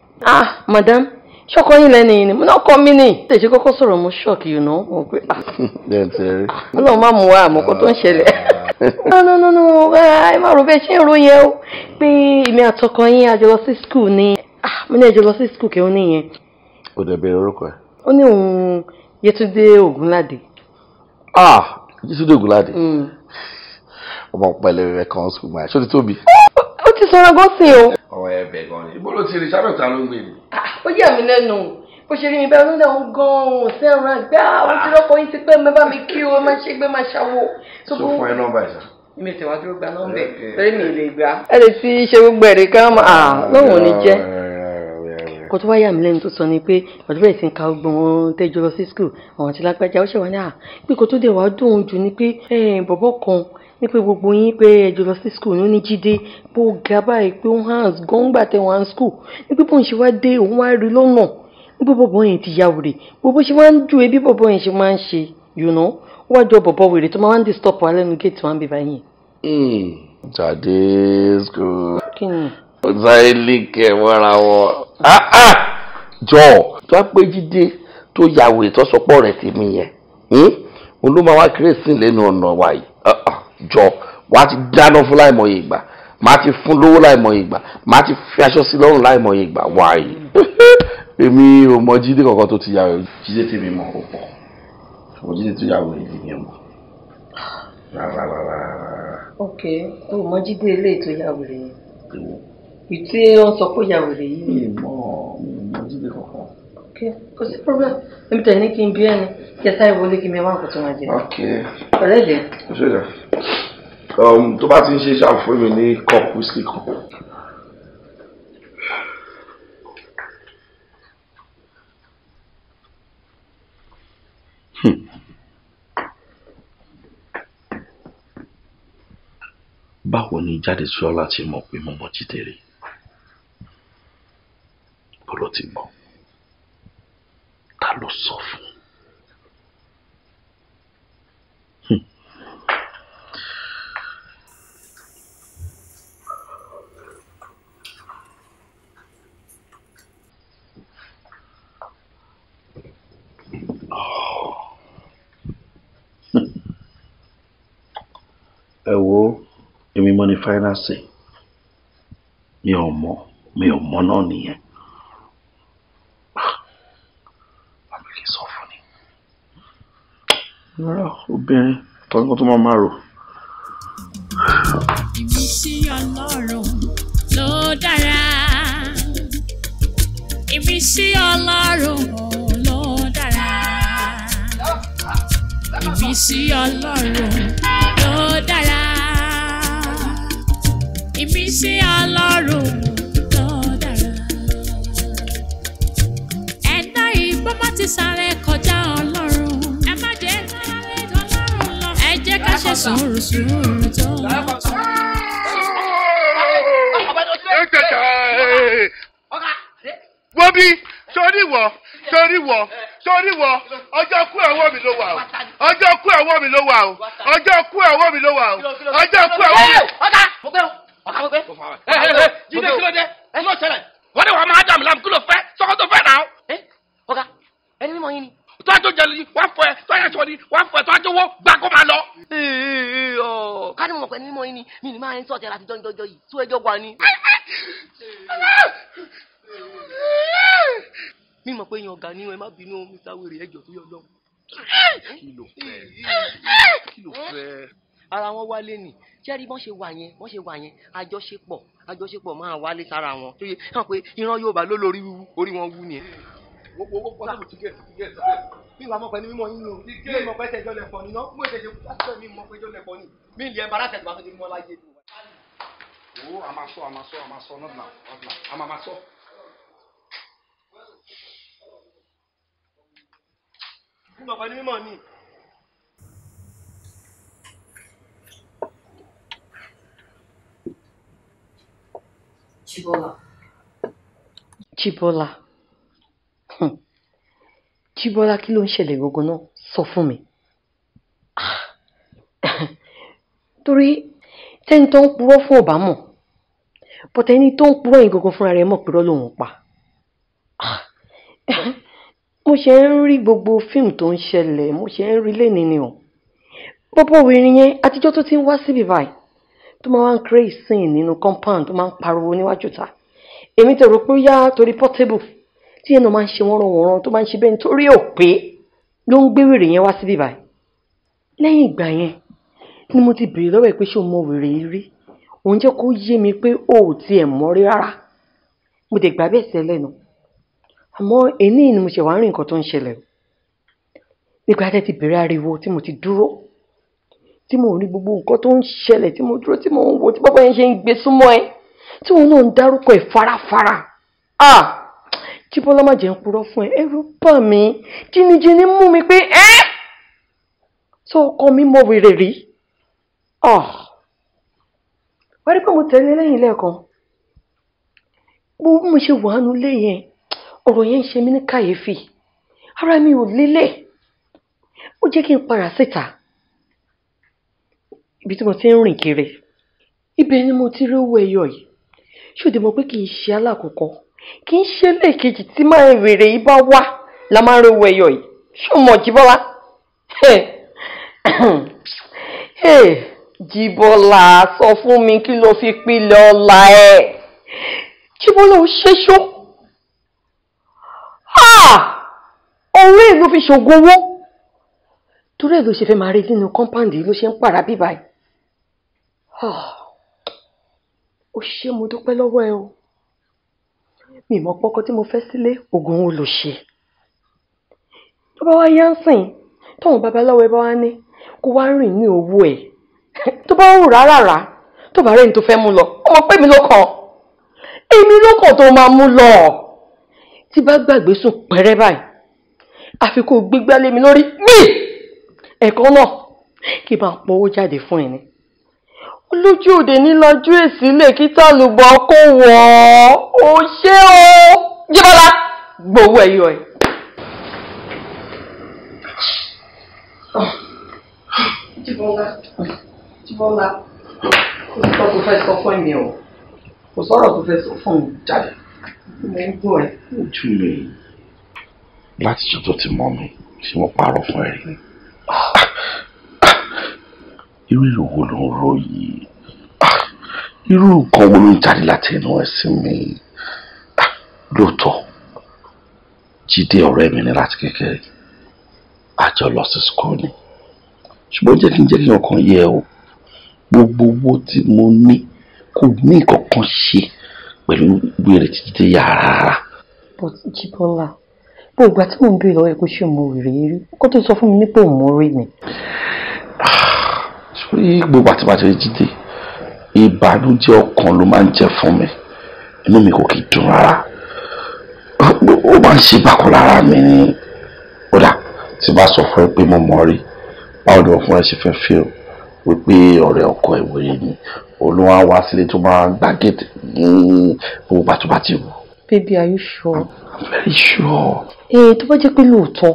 Madam ṣọkọ yín lẹ́nu yìí ni mo náà kọ́ mí nì tèṣe kọ́kọ́ sọ̀rọ̀ mo ṣọ́ọ̀kì yìí náà mo pé Ọlọ́run má mú wa àmọ́kọ́ tó ń ṣẹlẹ̀. No, ẹ má rò bẹ́ẹ̀ ṣé ń ro yẹn o pé èmi àtọkọ yín a jọ lọ sí school ni mo ní ẹ jọ lọ sí school kẹ́ ó níyẹn. Ó dẹ̀ bẹ̀rẹ̀ orúkọ ẹ̀. Ó ní òun Yétúndé Ògúnládé. Yétúndé Ògúnládé. Ọmọ pẹ̀lẹ́ rẹ̀ kan school máa ṣó ti tóbi. Ó ti sọ̀rọ̀ gan sí o. Ọ̀rọ̀ ẹ̀bẹ̀ gan ni. Ibo ló ti rí sábẹ̀ta ló ń gbé ni. Ó yà mí lẹ́nu bó ṣe rí mi bẹ́ẹ̀ lónìí àwọn gan-an sẹ́run àgbà ó ti rọ́pò yín ti pẹ́ mẹ́ bá mi kí o má ṣe gbé má ṣàwò. Sọ fún ẹ nọ́mbà ẹ̀ sá. Mi tẹ̀wá dúró gba nọ́mbà ẹ̀ torí mi lè gbà. Ẹ lè fi ṣe gbogbo ẹ̀rí ká lóhùn ò ní jẹ́. Kò tó wá yà mí lẹ́nu tó sọ ni pé ọ̀dọ́ bẹ̀rẹ̀ sí ń ka gbọ́n wọn tẹ́jọ́ lọ sí school àwọn tí lágbájá ó ṣèwà ní pé kò tó dé wàá dùn jù ni pé bọ̀bọ̀ kan ní pé gbogbo yín pé ẹjọ́ lọ sí school ní ó ní Jídé bó ga báyìí pé ó hands gan gbà tẹ̀ wọ́n school ní pé bóun ṣe wá dé òun wá rí lọ́nà ní pé bọ̀bọ̀ yẹn ti ya wèrè gbogbo ṣe máa ń ju ebi bọ̀bọ̀ yẹn ṣe máa ń ṣe wọ́n jọ bọ̀bọ̀ wèrè tó máa ń disturb wa lẹ́nu gate wọn bí báyìí. Jáde school. Kí ni? Ọ̀sáìlì kẹwàrà wọ. Jọ tó a pé Jídé tó ya wèrè tó sọpọ̀ rẹ̀ tèmi yẹn òun ló máa wá kérésì lẹ́nu ọ̀nà wa yìí. Jọ wàá ti dáná fún láìmọye ìgbà màá ti fún lówó láìmọye ìgbà màá ti fi aṣọ sí lọ́rùn láìmọye ìgbà wáyé. Èmi ò mọ Jídé kankan tó ti ya wèrè. Jídé tèmi mọ̀ ó pọ̀. Jídé tó ya wèrè tèmi mọ̀. ok o mọ jíde ilé ètò ìyàwèrè yẹn ìtí wọn sọ pé ìyàwèrè yìí. mi mọ jíde kankan. ok kò sí problem níbi tẹ̀ ní kí n bí ẹni kẹta ìwọlé kí n bẹ wá nǹkan tó máa jẹ. ok ọ̀rẹ́ jẹ. ṣe jẹ tó bá ti ń ṣe ṣàfùfún mi ní cup whisky kan. báwo ni Jádesọ́lá ti mọ̀ pé mo mọ̀ Jídé rí? bó ló ti mọ̀? ta ló sọ fún? ẹ wo èmi mọ̀ ní fáínánsì mi ò mọ̀ náà nìyẹn. àmì kì í sọ fún ni. rárá obìnrin tọ́jú tó máa rò. ìmísí Ọlọ́run ló dára. ìmísí Ọlọ́run ló dára. ìmísí Ọlọ́run ló dára. ìmísí Ọlọ́run ló dára. ẹ̀dá ìgbọ́ má ti sáré kọjá Ọlọ́run. ẹ má jẹ́ sáré dọ́lọ́run lọ. ẹ jẹ́ ká ṣe sùúrù tó lọ́tọ̀. wọ́n bí sórí wọ̀ ọjọ́ kú ẹ̀wọ́ mi ló wà o ọjọ́ kú ẹ̀wọ́ mi ló wà o ọjọ́ kú ẹ̀wọ́ mi ló wà o ọjọ́ kú ẹ̀wọ́ mi. ọ̀gá mo gbé Jídé kí ló dé ẹ ló ṣẹlẹ̀ wọ́n ní wàá máa dàmú láàmú kí ló fẹ́ sọ́kọ́ tó fẹ́ náà. ọ̀gá ẹni mímọ yín ni. tó àjọ jẹ lórí wàá fọ ẹ tó àyà sọ ni wàá fọ ẹ tó àjọ wọ gbà kó máa lọ. ká ní mo mọ̀ pé ẹni mímọ yín ni mi ní máa ń sọ̀tẹ̀ láti jọ́jọ́ yìí tó ẹjọ́ wà ní. mi mọ̀ pé yan ọ̀gá nínú ẹ má bínú Mr. Wèrè ẹjọ́ tó yọ lọ́wọ́. kí ló fẹ́ ara wọn wálé nì jẹ́rí bọ́n ṣe wà yẹn àjọṣepọ̀ máa wálé sára wọn tó yẹ hàn pé ìran Yorùbá ló lórí wíwú orí wọn wú ni. mi wà mọ̀ pé ní mímọ́ yín ni o mi mọ̀ pé tẹ̀jọ́ lẹ̀pọ̀ ni náà mo tẹ̀jọ́ lásìkò mi mọ̀ pé tẹ̀jọ́ lẹ̀pọ̀ ni mi ìlẹ̀ ẹ̀bára tẹ̀jọ́ àti mímọ́ láyé mi. o a máa sọ náà a máa sọ. mi mọ̀ pé ní mímọ́ ni. Jíbọ́lá kí ló ń ṣẹlẹ̀ gbogbo náà sọ fún mi. Torí tẹ́ni tó ń purọ́ fún ọ̀bá mọ̀ bọ́tẹ́ ẹni tó ń purọ́ yìí gbogbo fúnra rẹ̀ mọ̀ pé lòun pa. Mo ṣe ń rí gbogbo fíìmù tó ń ṣẹlẹ̀ mo ṣe ń rí lẹ́ni ni o. Bọ́bọ́ obìnrin yẹn àtijọ́ tó ti ń wá síbi báyìí tó máa ń create scene nínú compound tó máa ń pariwo níwájú ta. Èmi tẹ̀ rò pé ó yá torí portable tí ẹnu máa ń ṣe wọ́nrọ̀wọ̀nrọ̀ tó máa ń ṣe bẹ́ẹ̀ nítorí ò pé ló ń gbé wèrè yẹn wá síbí báyìí. Lẹ́yìn ìgbà yẹn ni mo ti bèrè lọ́wọ́ ẹ̀ pé ṣé o mọ wèrè yìí rí òun jẹ́ kó yé mi pé o ò tiẹ̀ mọ̀ rí rárá. Mo dẹ̀ gbà bẹ́ẹ̀ sẹ́lẹ̀ nù àmọ́ èní ni mo ṣe wá rí nǹkan tó ń ṣẹlẹ̀ o. Nígbà tẹ́ ti bẹ̀rẹ̀ ariwo tí mo ti dúró tí mo rí gbogbo nǹkan tó ń ṣẹlẹ̀ tí mo dúró tí mo ń wo tí bàbá yẹn ṣe ń gbé súnmọ́ ẹ tí òun náà ń dárúkọ ẹ̀ farafara. Jíbọ́lá má jẹ́ ń purọ́ fún ẹ ẹ̀rù bà mí jìnnìjìnnì mú mi pé tó ọkọ mi mọ wèrè rí. Wá rí pé mo tẹ̀lé lẹ́yìn lẹ́ẹ̀kan bó mo ṣe wà nù lé yẹn ọ̀rọ̀ yẹn ń ṣe mí ní kàyéfì ara mi ò lélẹ̀ ó jẹ́ kí n para síta ibi tí mo ti ń rìn kiri ibẹ̀ ni mo ti rí owó ẹyọ yìí ṣòdì mọ̀ pé kì í ṣe alákọ̀ọ́kọ́ kì í ṣe lẹ́ẹ̀kejì tí máa ń wèrè yìí bá wá la máa ń rí owó ẹyọ yìí ṣó mọ̀ Jíbọ́lá Jíbọ́lá sọ fún mi kí ló fi pilẹ̀ ọ̀la ẹ̀ Jíbọ́lá ò ṣeṣó ọ̀rẹ́ ló fi ṣògùn owó torí ẹ̀ ló ṣe fẹ́ máa rí nínú compound yìí ló ṣe ń pàrà bí báyìí. Ó ṣé mo dúpẹ́ lọ́wọ́ ẹ o. Mi mọ̀ pọ́kọ tí mo fẹ́ sílé oògùn wo ló ṣe. Tó bá wá yá ń sìn tóun babaláwo ẹ bá wá ní kó wá rìn ní owó ẹ̀. Tó bá wù rárá tó bá rẹ́ni tó fẹ́ mú lọ ọmọ pé mi ló kàn. Èmi ló kàn tó máa mú lọ. Tí bá gbàgbé sùn pẹ́rẹ́ báyìí àfi kó gbégbá lé mi lórí gbì ẹ̀kan náà kí n máa pọ̀ owó jáde fún ẹ ni. Olójú òde ní lọ́jú èsì lè kí tálùbọ̀ kó wọ̀ ó ṣé o. Jíbọ́lá gbowó ẹ̀yọ ẹ̀. Jíbọ́lá kò sọ tó fẹ́ sọ fún mi o kò sọ̀rọ̀ tó fẹ́ sọ fún mi jáde mo ń gbọ́ ẹ. Ojú mi láti ṣe tó ti mọ̀ mi ṣé mo parọ́ fún ẹ rí. Irú ìlú wo ló ń ro yìí? Irú nǹkan wo ló ń jáde láti ẹnu ẹ sí mi? Lóòótọ́ Jídé ọ̀rẹ́ mi ní láti kékeré àjọ lọ sí school ni ṣùgbọ́n jẹ́ kí ọkàn yẹ o gbogbo owó tí mo ní kò ní nǹkan kan ṣe pẹ̀lú wèrè tí Jídé yà rárá. But Jíbọ́lá gbogbo àti mò ń bèèrè lọ́wọ́ ẹ̀ kó ṣe mo wèrè rí kó tó sọ fún mi nípò mo rí ni. Sórí gbogbo àtibàtì Jídé ìbànújẹ́ ọkàn ló máa ń jẹ́ fún mi inú mi kò kì í dùn rárá ó máa ń ṣe bákan lára mi ní kódà tí bá sọ fún ẹ pé mo mọ̀ rí báwo ni wọ́n fún ẹ ṣe fẹ́ fẹ́ o wípé ọ̀rẹ́ ọkọ ìwòye ni olúwa wá sílé tó máa ń gbá gèdè ní gbogbo àtúbàtì wò. Baby, are you sure? I'm very sure. Tó bá jẹ́ pé lóòótọ́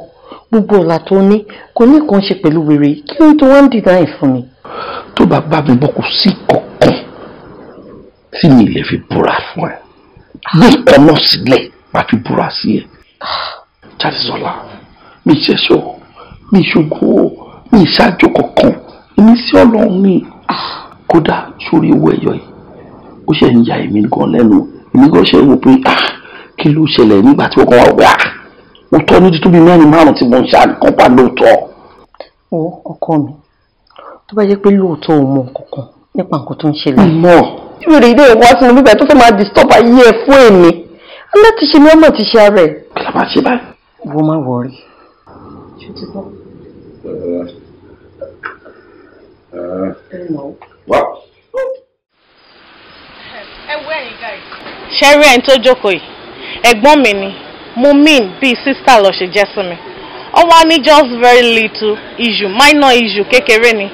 gbogbo ọ̀la tó ní kò ní nǹkan ṣe pẹ̀lú wèrè kí ló tó wá ń dìdá ẹ̀ fún mi. Tó bá bá mi bọ́ kò sí kankan tí mi lè fi búra fún ẹ gbé nǹkan náà sílẹ̀ máa fi búra sí ẹ. Jádesọ́lá mi ṣẹ̀ṣọ́ mi ṣògo mi ìṣáájú kankan èmi sí Ọlọ́run ni kódà sórí owó ẹ̀yọ yìí ó ṣe ń ya èmi gan lẹ́nu èmi gan ṣe ń wò pé kí ló ṣẹlẹ̀ nígbà tí wọ́n kàn wá wọ́pẹ́ ó tọ́ ní títún bíi mẹ́rin márùn-ún tí mo ń ṣàkàn pa lóòótọ́. Ọkọ mi tó bá jẹ́ pé lóòótọ́ ò mọ nǹkan nípa nǹkan tó ń ṣẹlẹ̀. mọ̀ ìròyìn ilé ìwà sínú bíbẹ̀ tó fẹ́ máa disturb ayé ẹ̀ fún èmi aláti ṣe ni ọmọ ti ṣe ara ẹ̀. kí la máa ṣe báyìí. wọ́n máa wọrí. ṣé ti bọ́? ṣẹ́rí ẹni tó jókòó yìí ẹ̀gbọ́n mi ni mo mean bíi sister lọ ṣe jẹ́ sí mi wọ́n wá ní just very little issue minor issue kékeré ni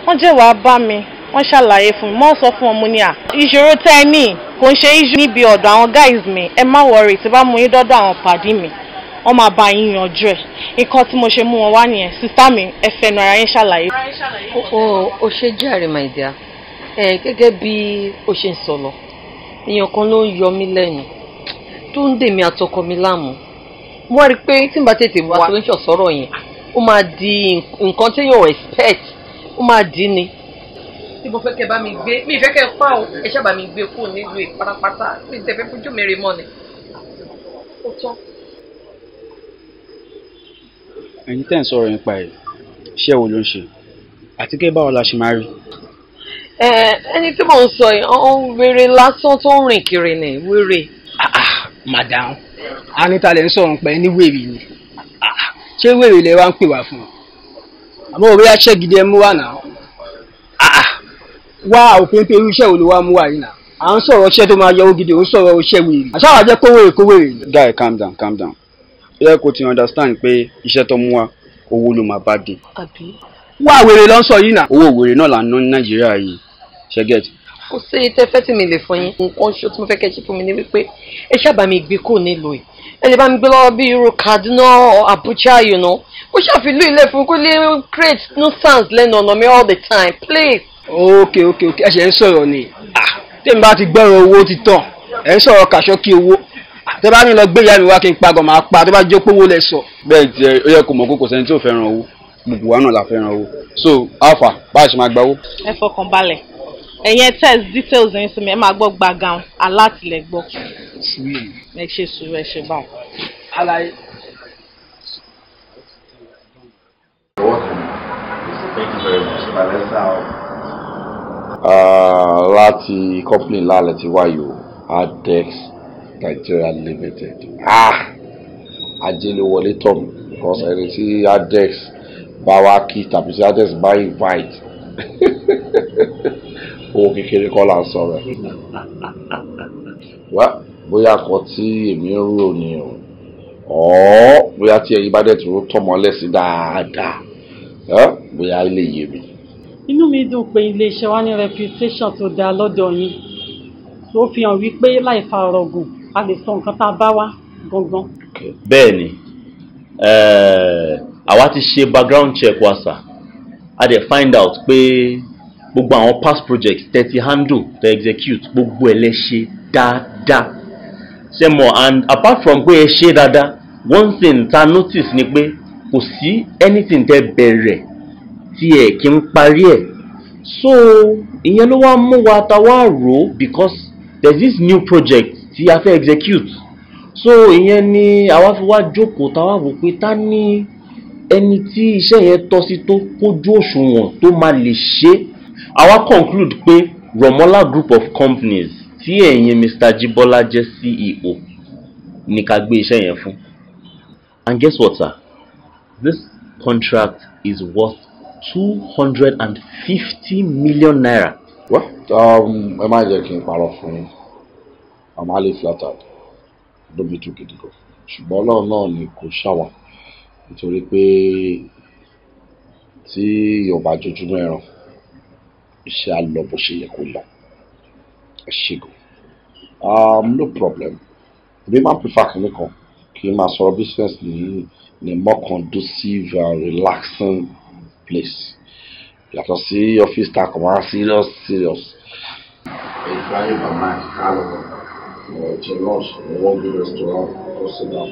wọ́n jẹ́ wàá bá mi wọ́n ṣàlàyé fún mi mo sọ fún wọn mo ní ìṣòro tẹ́ ẹ ní kò ń ṣe issue níbi ọ̀dọ̀ àwọn guys mi ẹ má worry tí bá mú yín dọ́dọ̀ àwọn pàdí mi wọ́n máa bá yín yanjú ẹ̀ nǹkan tí mo ṣe mú wọn wá nìyẹn sister mi ẹ fẹnu ara yín ṣàlàyé. o ṣe jàre my dear gẹ́gẹ́ bí o ṣe ń sọ lọ èèyàn kan ló ń yọ mí lẹ́nu tó ń dèmi àtọkọ mi láàmú mo rí i pé tí n bá tètè wá solution sọ̀rọ̀ yẹn ó máa di nǹkan téèyàn expect ó máa di ni. tí mo fẹ́ kẹ́ bá mi gbé mi ìfẹ́ kẹ́ pa o ẹ ṣáà bá mi gbé kúrò nílùú ìparapata mi ì tẹ̀fẹ́ fojú mi rí mọ́ ni. ó tán. ẹ̀yin tẹ́ ń sọ̀rọ̀ nípa ẹ̀ iṣẹ́ wo ló ń ṣe àti kẹ́ báwo la ṣe máa rí. ẹni tí mò ń sọ yìí ọ̀hún wèrè lásán tó ń rìn kiri ni wèrè. madam anita lè ń sọ̀rọ̀ pé ní wèrè ni ṣé wèrè lè wá ń pè wá fún un àmọ́ òwe aṣẹ́ gidi ẹ mú wá náà wá òfin pé irú iṣẹ́ wo ló wá mú wá yìí náà à ń sọ̀rọ̀ iṣẹ́ tó máa yọwó gidi ò ń sọ̀rọ̀ iṣẹ́ wèrè àṣàwà jẹ́ kówèrè. guy calm down ó yẹ kó ti understand pé iṣẹ́ tó mú wá owó ló máa bá dé. wá wèrè ló ń sọ yìí náà. owó wèrè náà là ń ná ní nàìjíríà yìí ṣe get. kò sí tẹ́fẹ́ tí mi lè fún yín nǹkan ṣó tí mo fẹ́ kẹ́ ṣe fún mi ní wípé ẹ ṣáàbà mi gbé kò nílò ẹ̀ ẹ lè bá mi gbé lọ́wọ́ bí irú Kaduna Abuja you know ó ṣàfihàn ilé fún kó lè create nuisance lẹ́nu ọ̀nà mi all the time please. ok ẹ ṣe ń sọ̀rọ̀ ni tèmi bá ti gbọ́rọ̀ owó ti tàn ẹ ń sọ̀rọ̀ kàṣọ́ kí owó tẹ bá ní lọ gbé ìyá mi wá kí n pagọ̀ máa pa tó bá jó pé owó lẹ sọ. bẹ́ẹ̀ tí ó yẹ kó mọ̀ kókò sẹ́ni tí ò fẹ́ràn owó gbogbo wa náà la fẹ́ràn owó so alpha bá a ṣe máa gba owó. ẹ fọkàn balẹ̀ ẹ̀yin text details yín sí mi ẹ máa gbọ́ gbàgàn alátìlẹ̀ gbọ́. ẹ ṣe sùúrù ẹ ṣe báyìí. Palesa láti company lálẹ́ ti wáyò Adex Nigeria Limited. Ajé ló wọlé tọ̀ mí because ẹni tí Adex bá wá kí tàbí tí Adex bá invite owó kékeré kọ́ là ń sọ̀rọ̀ wá bóyá kan tí èmi ń rò ní o bóyá tí ẹ̀yin bá dẹ̀ tó tọmọ lẹ́sìn dáadáa bóyá ilé yé mi. Inú mi dùn pé iléeṣẹ́ wa ní reputation tó dáa lọ́dọ̀ yín tó fi hàn wípé láì fa ọ̀rọ̀ gùn a lè sọ nǹkan tá a bá wá gangan. Bẹ́ẹ̀ ni àwa ti ṣe background check wa sà a dẹ̀ find out pé gbogbo àwọn past projects tẹ́ handle tẹ́ execute gbogbo ẹ̀ lẹ ṣe dáadáa ṣe mọ̀ and apart from pé ẹ ṣe dáadáa one thing ta notice ni pé kò sí anything tẹ́ bẹ̀rẹ̀ tí ẹ kì í parí ẹ̀ so ìyẹn ló wá mú wa ta wá rò because there is this new project tí a fẹ́ execute so ìyẹn ni àwa fi wá jókòó ta wá wò pé ta ní ẹni tí iṣẹ́ yẹn tọ́ sí tó kójú òṣùwọ̀n tó máa lè ṣe àwa conclude pé Romola group of companies tí ẹ̀yin Mr. Jibola jẹ́ CEO ní ká gbé iṣẹ́ yẹn fún and guess what sir this contract is worth 250 million naira. ẹ má jẹ́ kí n parọ́ fún yín I'm highly flattered lóbi tó gidi gan ṣùgbọ́n Ọlọ́run náà ni kò ṣàwà nítorí pé tí Yorùbá jójúmọ́ ẹran iṣẹ́ á lọ bó ṣe yẹ kó lọ ẹ ṣe gan no problem èmi máa prefer kìnìún kan kí n máa sọ̀rọ̀ business ní more conducive relaxing place yàtọ̀ sí ọ́fíìsì tá a kàn máa serious. ìgbàlè màmá ìkálọ̀ jẹ lunch ní one good restaurant or sit down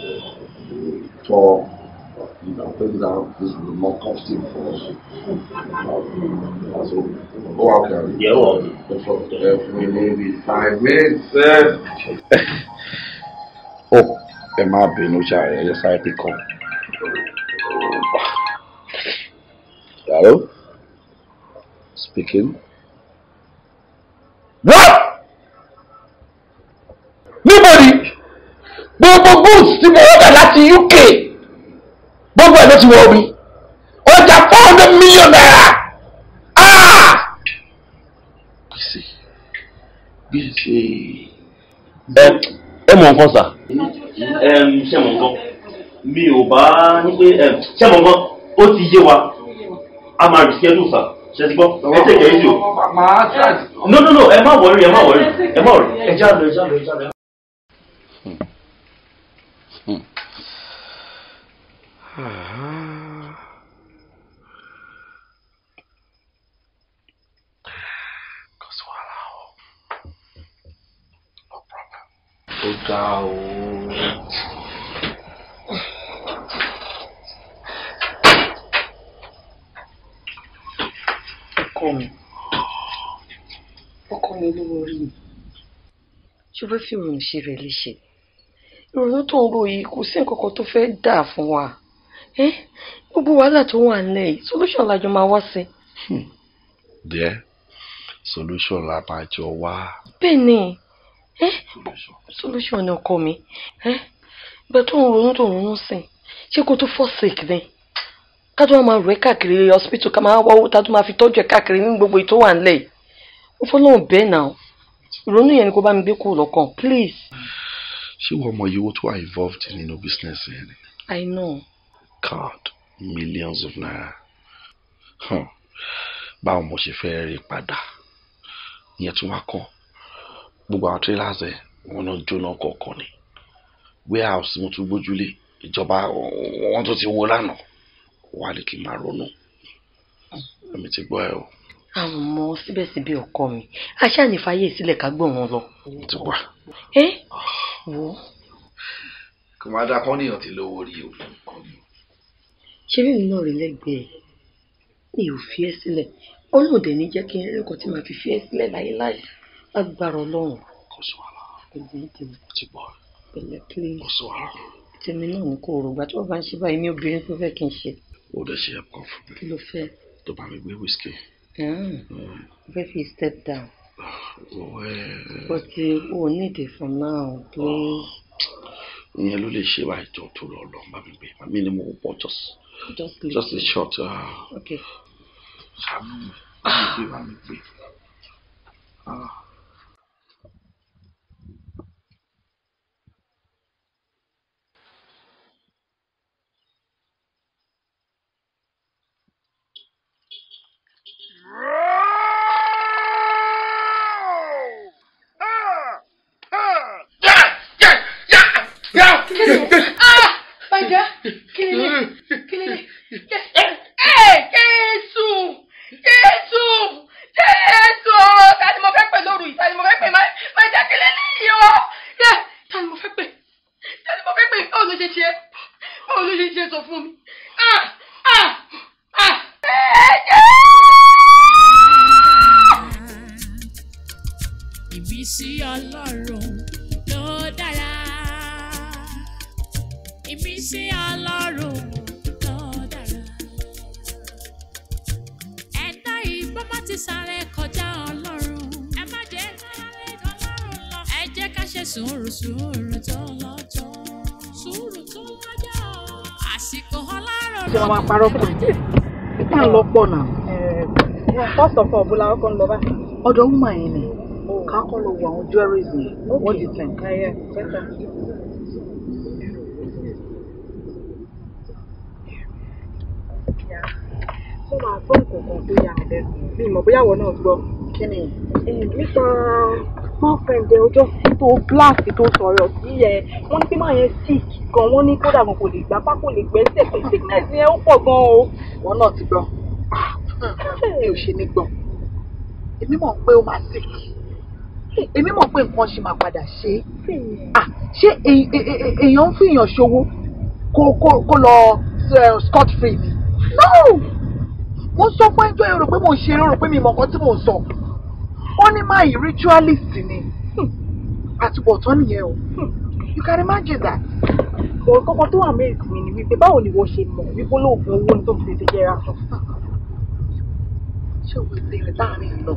talk think that this will be more comfortable for us. So go out there. Yeah, well, every maybe 5 minutes. Oh, ẹ má bínú jàre ẹ yẹ sáré pick up. Hello? Speaking. What? Nobody. Gbogbo goods tí mo order láti UK. Gbogbo ẹ̀ ló ti wọ̀ mi. Ọjà 400 million naira. Gbèsè. Ẹ mọ̀ nǹkan sà. Ṣé mọ̀ nǹkan? Mi ò bá ní pé ṣé mọ̀ nǹkan? Ó ti yé wa. A máa reschedule sà. Ṣé ti gbọ́? Ẹ tẹ̀kẹ́ yín sí o. No, ẹ má worry. Ẹ já lọ. Ó ga o. Ọkọ mi olówó orí mi ṣé o fẹ́ fi ìrònú ṣe rẹ̀ léṣe ìrònú tó ń ro yìí kò sí nǹkan kan tó fẹ́ dà fún wa gbogbo wàhálà tó wà nílẹ̀ yìí solution lájọ máa wá sí. Díẹ̀ solution la máa jọ wá. Bẹ́ẹ̀ ni solution ni ọkọ mi bẹ́ẹ̀ tó ń ronú sìn ṣé kó tó forsake ni ká tó máa rẹ̀ káàkiri hospital ká máa wá owó tá tó máa fi tọ́jú ẹ̀ káàkiri ní gbogbo ètò wà nílẹ̀ yìí ó fọlọ́run bẹ́ẹ̀ náà ìrònú yẹn ni kó bá mi gbé kúrò lọ́kàn please. Ṣé wọ́n mọ iye owó tó wà involved nínú business yẹn ni? I know. God, millions of naira. Báwo mo ṣe fẹ́ rí padà ìyẹn tún wá kàn gbogbo àwọn trailers ẹ̀ wọ́n náà jóná kọ̀ọ̀kan ni warehouse mo tún gbójúlé ìjọba wọ́n tó ti wó lánàá wà ní kí n máa ronú èmi ti gbọ́ ẹ o. àwọn ọmọ síbẹ̀síbẹ̀ ọkọ mi aṣáà ní fàyè sílẹ̀ ká gbọ́ wọn lọ. ti wà. wo. kò máa dá kọ́nìyàn tí lówó rí o. ṣé bí mi náà rí lẹ́gbẹ̀ẹ́ mi ò fi ẹ́ sílẹ̀ ọlọ́run dẹ̀ ní jẹ́ kí n rí ẹ̀kọ́ tí màá fi ẹ́ sílẹ̀ láyéláyé lágbára ọlọ́run. kò sí wàhálà. ti gbọ́. pẹ̀lẹ́ please. kò sí wàhálà. tèmi náà ní kò rògbà tí wọ́n bá ń ṣe báyìí ní obìnrin tó fẹ́ kí n ṣe. ó dẹ̀ ṣe ẹ̀kọ́ fún mi. kí ló fẹ́. tó bá mi gbé wíṣkì. fẹ́ fi step down. But o need it for now, please. ìyẹn ló lè ṣe wá ìjọ tó lọ lọ bá mi gbé mi ni mo pọ̀ just a short. Okay. ṣàánú mi bá mi gbé. Ìmísí Ọlọ́run ló dára. Ìmísí Ọlọ́run ló dára. Ẹ̀dá ìgbọ́ má ti sáré kọjá Ọlọ́run. Ẹ má jẹ́ sáré Ọlọ́run lọ. Ẹ jẹ́ ká ṣe sùúrù tó lọ́jọ́. Sùúrù tó lọ́jọ́. Àsìkò Ọlọ́run. Ṣé wọ́n máa parọ́ fún mi? Ìtàn lọ pọ̀ náà. First of all, bó la kọ́kọ́ ń lọ bá. Ọ̀dọ̀ woman yẹn ni. Ká kọ́ lọ wo àwọn jewelries yẹn. What do you think? Yeah, better. Ṣé máa gbọ́ nǹkan kan tó yà ẹ́ lẹ́nu? Mi ò mọ̀ bóyá àwọn náà gbọ́. Kí ni? Nípa small friend ọjọ́ tó black tó sọ̀rọ̀ sí ẹ̀. Wọ́n ní pé máa yẹn sick gan. Wọ́n ní kódà gan kò lè gbá pákó lè gbẹ́sẹ̀ pé sickness yẹn ó pọ̀ gan o. Wọ́n náà ti gbọ́. Mi ò ṣe ní gbọ́. Èmi mọ̀ pé ó máa sick. Èmi mọ̀ pé nǹkan ṣe máa padà ṣe é. Ṣé èèyàn ń fìyàn ṣòwò kó lọ scot free ni? No! Mo sọ fún ẹjọ́ ẹ rò pé mo ṣe rò pé mi mọ̀ nǹkan tí mo sọ. Wọ́n ní máa yí ritualist ni. Àtúbọ̀tán nìyẹn o. You can imagine that. Kọ́kọ́ tó wà mẹ́rin mi ni wípé báwo ni wọ́n ṣe mọ̀ wípé olóògùn owó ní tó fi tètè jẹ́ra fún. Ṣé o ti rìn láàrin lọ?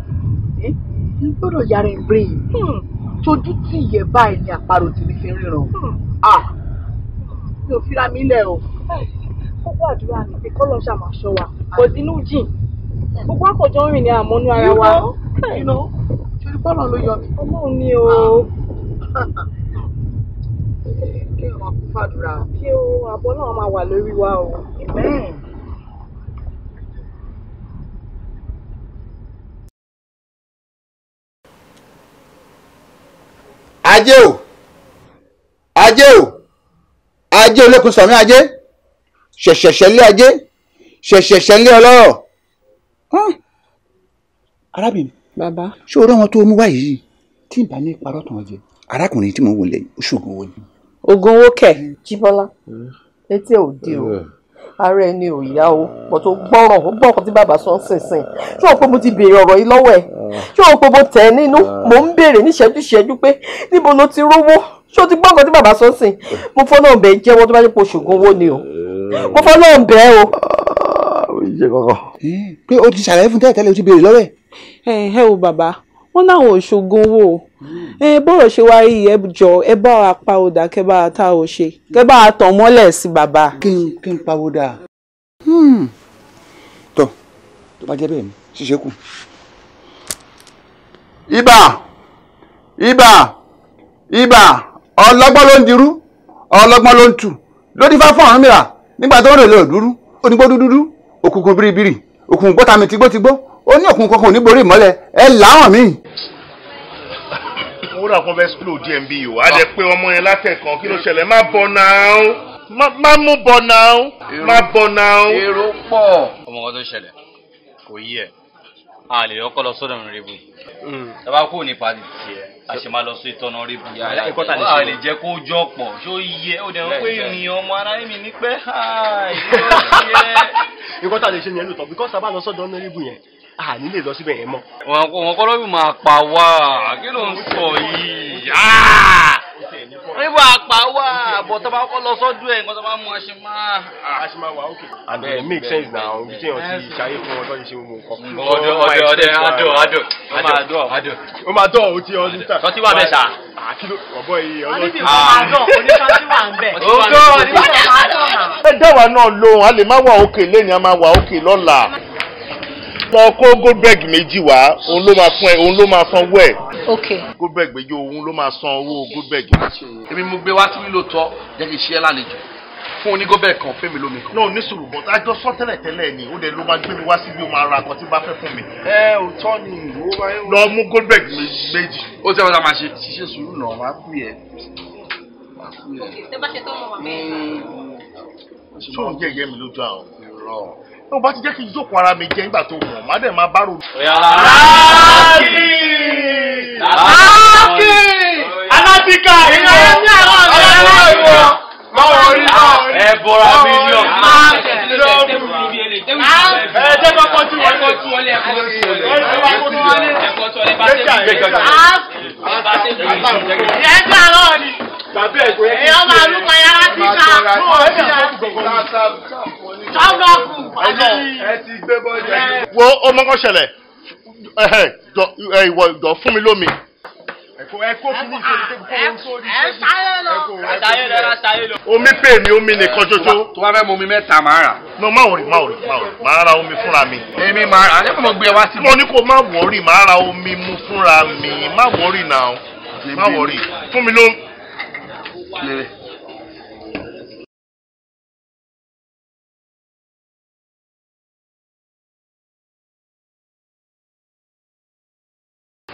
N gbọ́dọ̀ yára ẹ̀ brain. Tójú tí ìyẹ̀ báyìí ni àparò ti ní fi ríran. Mi ò fira mi lẹ̀ o. Kókó àdúrà ni pé kọ́lọ́ ṣàmà ṣọ́ wa. Kò sínú jìn. Gbogbo àkọ́jọ́ ń rìn ní àmọ́nú ara wa. Ṣé bọ́lọ̀ ló yọ mí? Ọlọ́run ni o. Kí o máa kú fàdúrà. Kí o àbọ̀ náà máa wà lórí wa o. Amen. Ajé olókun sọ̀mí ajé ṣẹ̀ṣẹ̀ṣẹ̀ lé ajé ṣẹ̀ṣẹ̀ṣẹ̀ lé ọlọ́rọ̀. Arábìnrin bàbá ṣé o rí wọn tó mú wá yìí tí n bá ní parọ́ tàn jẹ arákùnrin tí mo wò lẹ́yìn oṣù ògùn wo ni. Ògùn owó kẹ̀ Jíbọ́lá létí ò di o ara ẹni ò yá o pọ̀ tó gbọ́ràn tí bàbá sọ ń sìnsìn ṣé o pé mo ti béèrè ọ̀rọ̀ yìí lọ́wọ́ ẹ̀ ṣé o pé mo tẹ̀ ẹ́ nínú mò ń béèrè níṣẹ́jú pé níbo ló ti rówó ṣé o ti gbọ́ nǹkan tí bàbá sọ ń sìn mo fọ́ náà bẹ́ẹ̀ jẹ́wọ́ tó bá jẹ́ pé oṣoògùn owó ni o mo fọ́ náà bẹ́ẹ̀ o. ìṣe kankan. pé o ti ṣàlàyé fún tẹ́lẹ̀ o ti béèrè lọ́wọ́ ẹ̀. ẹ o bàbá wọn náà ò ṣoògùn owó bọ́rọ̀ ṣe wá rí ẹ jọ ẹ bá wa pa òdà kẹ bá wa tá ò ṣe kẹ bá wa tàn mọ́lẹ̀ sí bàbá. kí n pa òdà. tó bá jẹ́ bẹ́ẹ̀ ni ṣíṣe kù. ibà ọlọ́gbọ́n ló ń dirú ọlọ́gbọ́n ló ń tù lódì fá fún ọ̀run mìíràn nígbà tó ń rè lọ dúrú onígbó dúdú òkùnkùn biribiri òkùnkùn gbọ́tàmì tìgbótìgbó ó ní òkùnkùn kankan ò ní borí ìmọ́lẹ̀ ẹ làwọn míì. mo rà kó fẹ́ slow dmb o á jẹ pé ọmọ yẹn látẹ̀kàn kí ló ṣẹlẹ̀ má bọ̀ náà má mú bọ̀ náà má bọ̀ náà. èrò pọ̀. ọmọ kan tó ṣẹlẹ̀ kò yí ẹ̀ a lè ọkọ lọ sọ́dọ̀ nínú rébù tàbá kò ní pàdé tiẹ̀ a ṣe máa lọ sí ìtọ́nà rébù a lè jẹ́ kó jọ pọ̀ ṣó yẹ ó dẹ̀ ń pé ènìyàn ọmọ aráyé mi ní pẹ́ nǹkan tá a lè ṣe yẹn lóòótọ́ because tàbá lọ sọ́dọ̀ nínú rébù yẹn a ní lè lọ síbẹ̀ yẹn mọ́. wọn kọ́ lọ́bì máa pa wá kí ló ń sọ yìí níbo àpá wà àbọ̀ tó bá kọ́ lọ sọ́dún ẹ̀ nǹkan tó bá mú àṣemá wà ókè. àbẹ̀ make sense now ibi tí èèyàn ti ṣayé fún wọn tó ń ṣe gbogbo nǹkan. ọdẹ ó máa dọ̀ ó ti ọdún tà. sọtí wà bẹ́ẹ̀ sà. àkìlọ̀ ọ̀bọ yìí ọlọ́tí. ẹ dáwà náà lóhùn a lè má wà òkè lẹ́ni a máa wà òkè lọ́la. wọn kó goldberg méjì wá òun ló máa fún ẹ òun ló máa sanwó ẹ. ok. goldberg méjì òun ló máa san owó goldberg. èmi mo gbé wá sí mi lóòótọ́ jẹ́ kí n ṣe é lálejò fún onígọ́bẹ̀ kan fẹ́mi lómi kan. náà ní sùúrù bọ́ àjọ sọ tẹ́lẹ̀ ni ó dẹ̀ ló máa gbé mi wá síbi ó máa ra akọ tí bá fẹ́ fún mi. òótọ́ ni ìwọ máa ń. lọ mú goldberg méjì. ó tẹ́ wọn ta máa ṣiṣẹ́ sùúrù náà máa kú yẹ. ṣé bá ṣe tó mọ̀ wá mẹ́rin. ṣé òun jẹ́ ìyẹ́ mi lójú àwọn ìrọ̀ ó bá ti jẹ́ kí n jókòó ara mi jẹ nígbà tó mọ̀ má dẹ̀ máa bá rò. alábíkà ìyá ẹni àwọn ọ̀rẹ́ ìwọ. ẹ bọra mílíọ̀n. jẹ́ kọ́kọ́ tí wọlé ẹ̀kọ́ tí wọlé ẹ̀kọ́ tí wọlé bá tẹ̀ èèyàn máa lúkọ yàrá tí ká wo ọmọ kan ṣẹlẹ̀ ìwọ ìjọ fún mi lómi. omi pè mí omi nìkan ṣoṣo. tó bá fẹ́ mu omi mẹ́ta máa rà. no má wọrí máa ra omi fúnra mi. èmi máa rà ní kò mọ̀ gbé wá sí. mo ní kó má wọrí máa ra omi mu fúnra mi má wọrí náà má wọrí fún mi ló.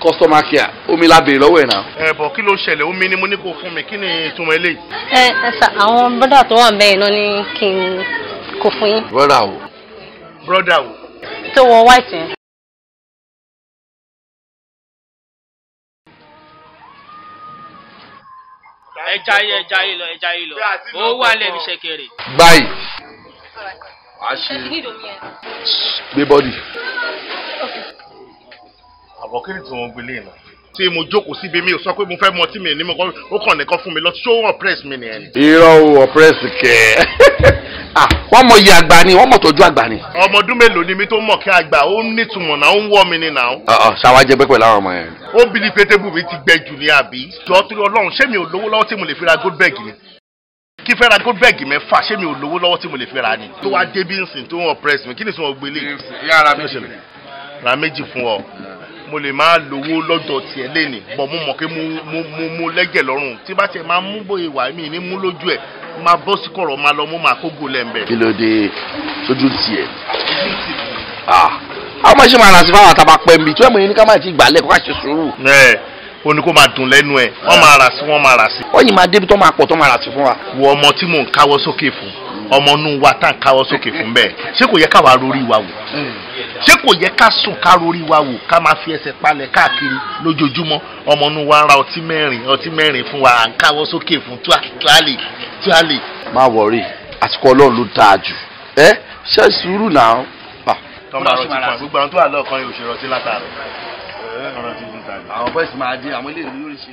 customer care omi la béèrè lọ́wọ́ ẹ̀ náà. bọ̀ kí ló ṣẹlẹ̀ omi ni mo ní kó fún mi kí ni ìtumọ̀ eléyìí. ẹ sà àwọn bọ́dà tó wà bẹ́ẹ̀ náà ní kí n kó fún yín. brother o. brother o. tó wọ white yẹn. ẹja yìí lọ ó wà lẹ́bi ṣẹ̀kẹ̀rẹ̀. báyìí a ṣe gbé bọ́dì. àbọ̀ kí ni tí wọ́n gbélé náà. tí mo jókòó síbi mi ò sọ pé mo fẹ́ mọ tí mi ní mo kọ́ ó kàn nìkan fún mi lọ ṣó wọ́n press mi nìyẹn. irọ́ o press kẹ́ wọ́n mọ iye àgbà ni wọ́n mọ̀ tọ́jú àgbà ni. ọmọ ọdún mélòó ni mi tó mọ̀ kí àgbà ó nítumọ̀ náà ó ń wọ́ mi ní náà. ṣàwájẹ pẹ́ pẹ̀lú àwọn ọmọ yẹn. ó bìlí pétébù mi ti gbẹ jù ní àbí. jọ torí Ọlọ́run ṣé mi ò lówó lọ́wọ́ tí mo lè fi ra goldberg ni. kí fẹ́ ra goldberg mẹ́fà ṣé mi ò lówó lọ́wọ́ tí mo lè fi ra ni. tó wá dé bí nsìn tó wọ́n press mi kí ni sọ gbélé. ra méjì fún ọ mo lè máa lówó lọ́jọ́ tiẹ̀ lẹ́nìí bọ̀ mo mọ̀ pé mo lẹ́gẹ̀ lọ́rùn tí bá tiẹ̀ máa mú bóyá ìwà mi ní mú lójú ẹ̀ máa bọ́ sí kọ̀rọ̀ máa lọ mo máa kó gò lẹ́ńbẹ̀. kí ló dé sójú tiẹ̀ àwọn máa ṣe máa rà sí fáwọn àtàbà pẹ́ mi tí wọ́n mọ̀ yín ní ká máa ti gbà lẹ́kọ̀ọ́ ká ṣe sùúrù. ó ní kó máa dùn lẹ́nu ẹ̀ wọ́n máa rà sí wọ́n máa rà sí. wọ́n yìí máa débi tó máa pọ̀ tó máa rà sí fún wa. wo ọmọ tí mò ń káwọ́ sókè fún ọmọ inú wa tá à ń káwọ́ sókè fún bẹ́ẹ̀ ṣé kò yẹ káwa rórí wa wò ṣé kò yẹ ká sùn ká rórí wa wò ká máa fi ẹsẹ̀ palẹ̀ káàkiri lójoojúmọ́ ọmọ inú wa ń ra ọtí mẹ́rin fún wa à ń káwọ́ sókè fún tíálè. má wọrí àsìkò Ọlọ́run ló dáa jù ṣe sùúrù náà. tọ́mọ àrùn ti fún wa gbogbo àwọn tó wà lọ́ọ̀kan yóò ṣe rọtí látàrọ. àwọn bọ́ọ̀sì máa dín àwọn eléyìí lórí ṣe.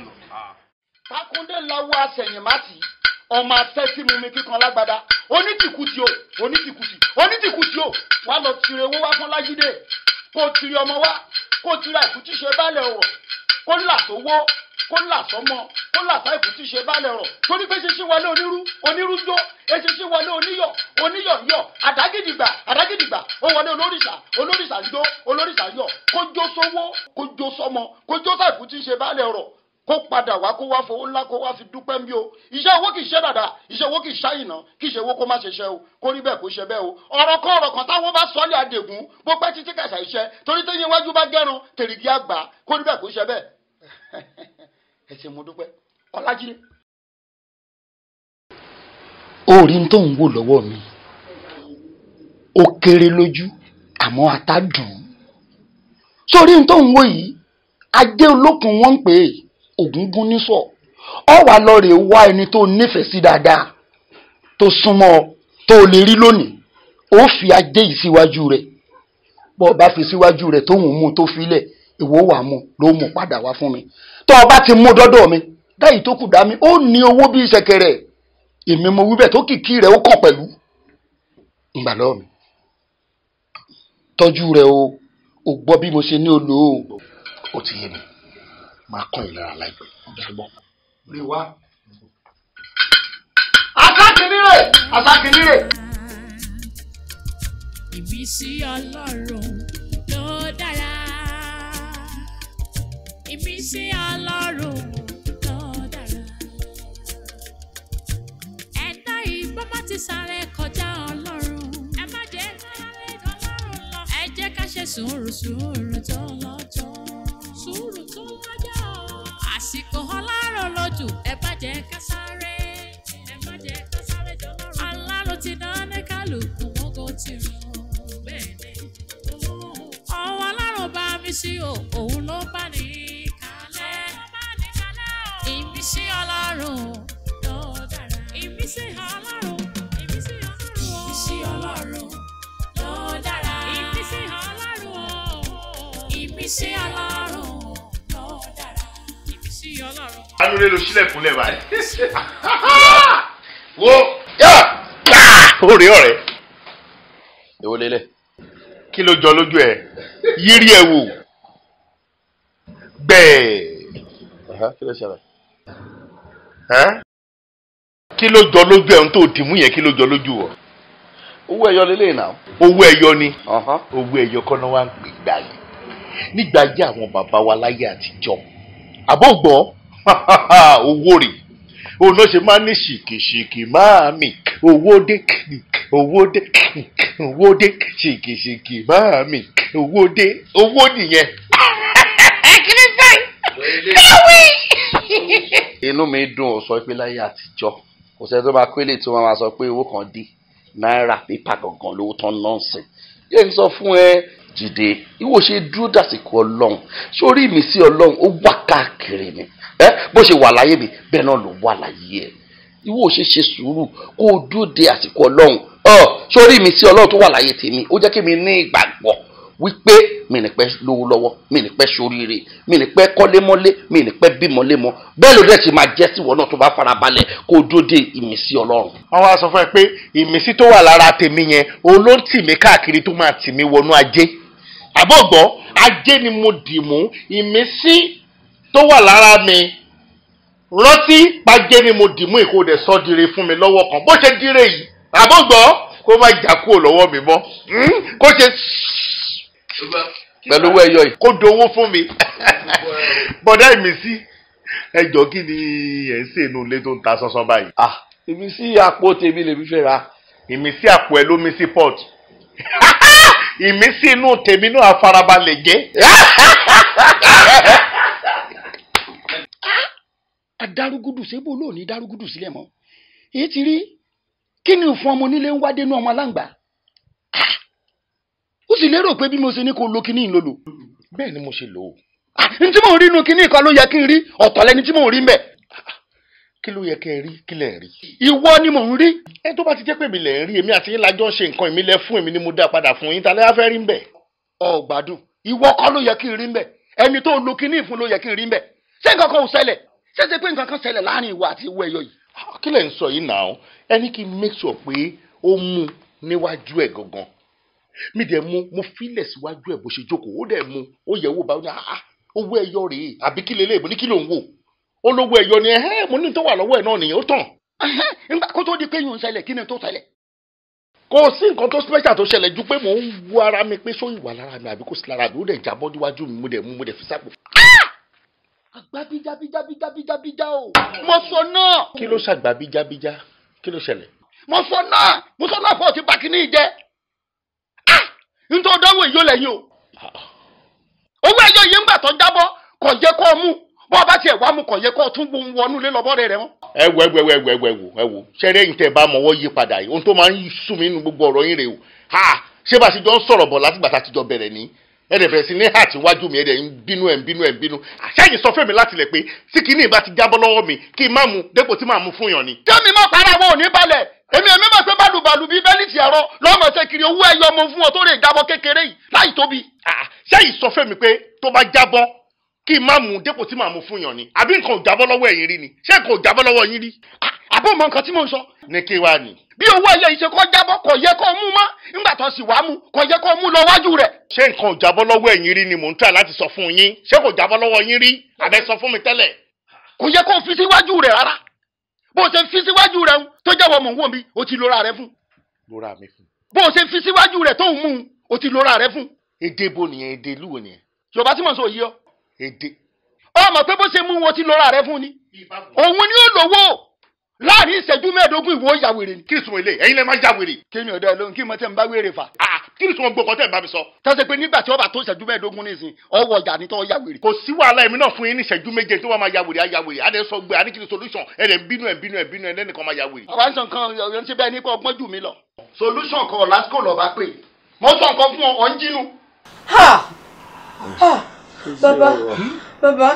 Fákúndé lọ́wọ́ àṣẹ̀yìnmátì ọmọ afẹ́sí mumi kíkan lágbádá onítìkùtì o wà lọ tìrẹ owó wá fún Lájídé kó tìrẹ ọmọ wá kó tìrẹ àìkútí ṣe bálẹ̀ ọ̀rọ̀ kó là sówó kó là sọmọ kó là sá àìkútí ṣe bálẹ̀ ọ̀rọ̀ torí pé ṣeṣe wọlé onírú jó eṣeṣe wọlé oníyọ̀ yọ̀ àdágìdìgbà ó wọlé olórìṣà ń jó olórìṣà yọ̀ kó jó sówó kó jó sọmọ kó jó sá àìkútí ṣe bálẹ̀ ọ̀rọ̀ kó padà wá kó wá fowó ńlá kó wá fi dúpẹ́ ń bí o iṣẹ́ owó kì í ṣe dàda iṣẹ́ owó kì í ṣáyìnà kì í ṣe owó kó má ṣe ṣe o kó rí bẹ́ẹ̀ kó ṣe bẹ́ẹ̀ o ọ̀rọ̀ kan táwọn bá sọ ní àdègún bó pẹ́ títí kẹsà iṣẹ́ torí téyín iwájú bá gẹ́rùn tèrìgì àgbà kó rí bẹ́ẹ̀ kó ṣe bẹ́ẹ̀ ẹ ṣé mo dúpẹ́ Ọlájídé. orí tó ń wò lọ́wọ́ mi ó kéré lójú àmọ́ ata dùn sórí tó ń wò yìí ajé olókun wọ́n ń pè é ògúngún nísọ ọ wà lọ rè wá ẹni tó nífẹ̀ẹ́ sí dáadáa tó súnmọ́ tó lè rí lónìí ó fi ajé yìí síwájú rẹ̀ bọ́ bá fi síwájú rẹ̀ tó ń mú tó filẹ̀ ìwọ wà mú ló mú padà wá fún mi tó o bá ti mú dọ́dọ̀ mi dáyìí tó kù dá mi ó ní owó bíi ṣẹ̀kẹ̀rẹ̀ èmi mo wí bẹ́ẹ̀ tó kìkì rẹ̀ ó kàn pẹ̀lú ìgbà lọ́wọ́ mi tọ́jú rẹ̀ o gbọ́ bí mo ṣe ní olò ó ti yé mi máa kọ́ ìlara láìpẹ́ ṣùgbọ́n rí wá. asákìnírè. ìmísí Ọlọ́run ló dára ìmísí Ọlọ́run ló dára ẹ̀dá ìbọn má ti sáré kọjá Ọlọ́run ẹ má jẹ́ sáré Ọlọ́run lọ ẹ jẹ́ ká ṣe sùúrù tó lọ́jọ́ sùúrù tó lọ́jọ́ àsìkò Ọlọ́run lójú ẹ má jẹ́ ká sáré jọlọ́run Ọlọ́run ti dán ní kálukú wọn kò ti rọ bẹ́ẹ̀ ni ọwọ́ Ọlọ́run bá mi sí òun ló bá ní kalẹ̀ ìmísí Ọlọ́run ló dára ìmísí Ọlọ́run ìmísí Ọlọ́run ló dára ìmísí Ọlọ́run ìmísí Ọlọ́run ló dára ìmísí Ọlọ́run. anulẹ̀ ló sílẹ̀ fúnlẹ̀ báyìí. wo ó rí ọ̀rẹ́. èwo lélẹ̀. kí ló jọ lójú ẹ yírí ẹ wò bẹ́ẹ̀. kí ló ṣẹlẹ̀. kí ló jọ lójú ẹ ń tó dìmú yẹn kí ló jọ lójú wọ. owó ẹyọ lélẹ̀ náà. owó ẹyọ ni owó ẹyọ kọ́nà wa ń pè gbà yìí nígbà ayé àwọn bàbá wa láyé àtijọ́ àbọ̀gbọ́ owó rè òun náà ṣe máa ní ṣìkìṣìkì máa mì owó dé ṣìkìṣìkì máa mì owó dé owó nìyẹn. kí ni báyìí káwé. inú mi dùn ó sọ pé láyé àtijọ́ kò sẹ́ni tó máa pélé tí wọ́n máa sọ pé owó kan dé náírà pépà gangan lówó tán nọ́ọ̀sì yẹ kí n sọ fún ẹ Jídé ìwọ ṣe dúró dàsìkò Ọlọ́run sórí ìmísí Ọlọ́run ó wà káàkiri ni bó ṣe wà láyé mi bẹ́ẹ̀ náà ló wà láyé ẹ ìwọ ṣe sùúrù kó o dúró de àsìkò Ọlọ́run sórí ìmísí Ọlọ́run tó wà láyé tèmi ó jẹ́ kí mi ní ìgbàgbọ́ wípé mi ní pẹ́ lówó lọ́wọ́ mi ní pẹ́ ṣoríire mi ní pẹ́ kọ́lé mọ́lé mi ní pẹ́ bímọ lémọ bẹ́ẹ̀ ló dẹ̀ ti máa jẹ́ síwọ náà tó bá farabalẹ̀ kó o dúró de ìmísí Ọlọ́run. wọ́n wá sọ fún ẹ pé ìmísí tó wà lára tèmi yẹn òun ló ń tì mí káàkiri tó máa tì mí wọnú ajé àbọ̀gbọ́ ajé ni mo dì mú ìmísí tó wà lára mi rántí pàjẹ́ ni mo dì mú ìkó dẹ̀ sọ́ dire fún mi lọ́wọ́ kan bó ṣe dire yìí àbọ̀gbọ́ kó má jà kúrò lọ́wọ́ mi mọ́ kó ṣe pẹ̀lú owó ẹyọ yìí kó dowó fún mi bọ́dá ìmísí ẹjọ́ kí ni ẹ̀ ń sè inú ilé tó ń ta sánsán báyìí. ìmísí àpò tèmi lèmi fẹ́ ra. ìmísí àpò ẹ ló mí sí port ìmísí inú tèmi náà afarabalẹ̀ jẹ́. adarúgúdù sébò lónìí darúgúdù sílẹ̀ mọ́ èyí ti rí kí ni òfin ọmọ onílé ń wá dénú ọmọ aláǹgbá ó sì lérò pé bí mo ṣe ní kó lo kíní ìlòlò. bẹ́ẹ̀ ni mo ṣe lò ó. n tí mò ń rí inú kíní kan ló yẹ kí n rí ọ̀tọ̀ lẹni tí mò ń rí mbẹ̀. kí ló yẹ kẹ́ ẹ rí kí lẹ̀ ń rí. ìwọ ni mò ń rí. ẹ tó bá ti jẹ́ pé èmi lẹ̀ ń rí èmi àti yín lájọ́ ṣe nǹkan èmi lẹ fún èmi ni mo dá padà fún yín ta lẹ́yà fẹ́ rí mbẹ̀. ọ̀gbádùn ìwọ kọ́ ló yẹ kí n rí mbẹ̀ ẹni tó lo kíní ìfún ló yẹ kí n rí mbẹ̀ ṣé nǹkan kan ò ṣẹlẹ̀ ṣé pé nǹkan kan ṣẹlẹ̀ láàrin ìwọ àti ìwọ ẹ̀yọ yìí. kí lẹ̀ ń sọ yìí náà ẹni kí n make sure pé ó mú níwájú ẹ̀ gangan mi dẹ̀ mo filẹ̀ síwájú ẹ̀ bó ṣe jókòó ó dẹ̀ mu ó yẹ̀ wò bá ó ní owó ẹyọ rèé àbí kí lélẹ̀ mo ní kí ló ń wò ó lówó ẹyọ ni mo ní tó wà lọ́wọ́ ẹ̀ náà nìyẹn ó tàn. nígbà kó tó di pé yóò ń ṣẹlẹ̀ kí ni tó ṣẹlẹ̀. kò sí nǹkan tó special tó ṣẹlẹ̀ ju pé mò ń wo ara mi pé só ìwà lára mi àbí kò sí lára mi ó dẹ̀ jábọ́ níwájú mi mo dẹ̀ fi sápò. àgbà bíjábíjábíjábíjá o mo sọ náà. kí ló ṣàgbà bíjábíjá kí ló ṣẹlẹ̀. mo sọ náà fún ọtí bá kíní jẹ nítorí ọdọ́wọ́ èyí ó lẹ́yìn o owó ẹyọ yìí ń gbà tó jábọ́ kò yẹ kó mú bó ọba tiẹ̀ wá mú kò yẹ kó tún wọnú lé lọ́bọ́ rẹ̀ mọ́. ẹ wo ṣẹ́rẹ́ yìí tẹ́ bá mọ̀wọ́ yí padà yìí ohun tó máa ń sùn mí nínú gbogbo ọ̀rọ̀ yín rè o ṣé bá a ti jọ ń sọ̀rọ̀ bọ̀ látìgbà tá a ti jọ bẹ̀rẹ̀ ní ẹ̀rẹ̀ bẹ̀rẹ̀ sí ní àti iwájú mi ẹ̀rẹ̀ ń bínú àṣẹ́yìn sọ fún mi láti lẹ̀ pé tí kinní ìbá ti jábọ́ lọ́wọ́ mi kí n má mu dépò tí màá mu fún yàn ni. tẹ́mi mọ́ para wọn ò ní balẹ̀ èmi mọ̀ pé bálùbàlù bíi bẹ́líìtì ẹ̀rọ lọ́mọ ṣe kiri owó ẹyọ mo fún ọ tó lè jábọ́ kékeré yìí láì tóbi. ṣẹ́yìn sọ fún mi pé tó bá jábọ́ kí n má mú dépò tí màá mú fún yàn ni àbí nǹkan ò jábọ́ lọ́wọ́ ẹ̀yin rí ni ṣé nǹkan ò jábọ́ lọ́wọ́ yín rí. àbọ̀ mọ nǹkan tí mò ń sọ. ní kí wàá ní. bí owó ilé iṣẹ́ kọ́ jábọ́ kò yẹ kó mú mọ́ nígbà tó sì wá mú kò yẹ kó mú lọ wájú rẹ̀. ṣé nǹkan ò jábọ́ lọ́wọ́ ẹ̀yin rí ni mò ń tà láti sọ fún yín ṣé kò jábọ́ lọ́wọ́ yín rí àbẹ sọ fún mi tẹ́lẹ̀. kò yẹ kó fi síwájú rẹ̀ rárá bó o ṣe fi síwájú rẹ̀ tó jẹ́wọ́ mọ̀ wọ́n mi o ti lora rẹ̀ fún. lora mi fún. bó o ṣe fi síwájú rẹ̀ tó ń mú o ti lora rẹ̀ fún. èdè bo nìyẹn èdè ìlú wo nìyẹn. yorùbá tí mo sọ yìí ọ. èdè. ọmọ pé bó ṣe mú o ti lora rẹ̀ fún ni. òun ni ó lówó láàrin ìṣẹ́jú mẹ́ẹ̀ẹ́dógún ìwọ ya wèrè ni. kí ni sùnmọ̀ ilé ẹ̀yin lẹ́ máa já wèrè. kí ni ọ̀dọ́ lóhun kí mo tẹ́ ń bá wèrè fà. kí ni sùnmọ̀ gbọ́kọ̀ tẹ́ ń bá mi sọ. tọ́sẹ̀ pé nígbà tí ó bá tó ìṣẹ́jú mẹ́ẹ̀ẹ́dógún nísìn ọwọ́ ọjà ni tó ya wèrè. kò sí wàhálà èmi náà fún yín ní ìṣẹ́jú méje tó wà máa ya wèrè á ya wèrè á dẹ̀ sọ gbé àní kí ni solution ẹ̀ dẹ̀ bínú ẹ̀ lẹ́nìkan máa ya wèrè. àwa ń sọ nǹkan ọ̀yọ́ ń ṣe bẹ́ẹ̀ nípa ọgbọ́n jù mí lọ. solution kan lásìkò lọ́ba pé mo sọ nǹkan fún ọ ń jínú. bàbá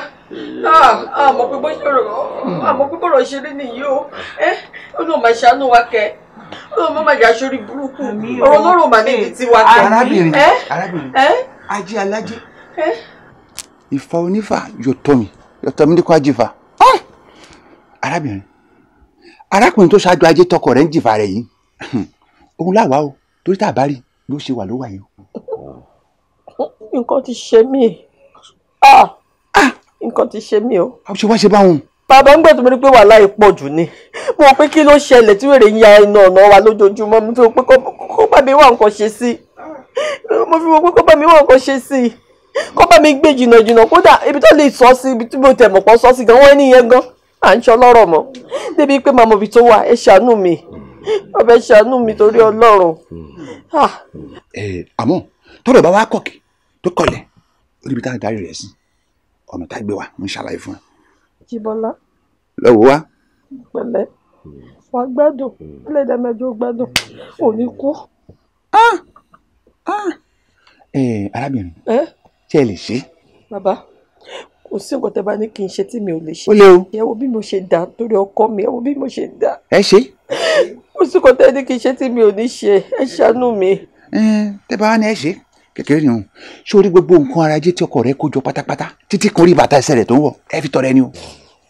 àmọ́ pé bọ́rọ̀ ṣe rí nìyí o ó lóun máa ṣàánú wa kẹ́ ó lóun máa jà sórí burúkú ọ̀rọ̀ lọ́rọ̀ mà níbi tí wa kẹ́. arábìnrin ajé alájẹ Ifá onífà yóò tọ́ mi ní kó ajífà. arábìnrin arákùnrin tó ṣáájú ajé tọkọ rẹ̀ ń jìfà rẹ̀ yìí òun láwa o torí tá a bá rí bí ó ṣe wà ló wà yìí o. nǹkan ti ṣe mí nǹkan ti ṣe mí o. a ṣe wá ṣe báwọn. bàbá ń gbẹ̀tọ̀ mi rí pé wàhálà ìpọ̀ jù ni mo rò pé kí ló ṣẹlẹ̀ tí wèrè ń ya iná ọ̀nà wa lójoojúmọ́ mo fi rò pé kó bá mi wá nǹkan ṣe sí kó bá mi gbé jìnnà kódà ibi tó lè sọ sí ibi tí mo tẹ̀ mọ̀ pọ̀ sọ sí gan wọ́n ní yẹn gan à ń ṣọ́ lọ́rọ̀ mọ́ débi pé màmá ibi tó wà ẹ ṣàánú mi ọbẹ̀ ṣàánú mi torí Ọlọ́run. àmọ́ tọ́rọ̀ bá wá kọ̀kì tó kọlẹ̀ ó níbi tá a darí rẹ̀ sí ọ̀nà tá a gbé wa ń ṣàlàyé fún ẹ. Jíbọ́lá. lọ́wọ́ wa. pẹ̀lẹ́ wàá gbádùn ẹlẹ́dàá-mẹ́jọ gbádùn ò ní kú. arábìnrin ṣé ẹ lè ṣe. bàbá kò sí nǹkan tẹ́ bá ní kí n ṣe tí mi ò lè ṣe. ó lé o. ẹ wo bí mo ṣe dà torí ọkọ mi ẹ wo bí mo ṣe dà. ẹ ṣe. kò sí nǹkan tẹ́ ní kí n ṣe tí mi ò ní ṣe ẹ ṣàánú mi. tẹ́ bá wá ní ẹ ṣe kékeré ni o sórí gbogbo nǹkan ara jẹ́ tí ọkọ rẹ kó jọ pátápátá títí kan rí bàtà ẹsẹ̀ rẹ̀ tó ń wọ̀ ẹ fi tọrẹ ni o.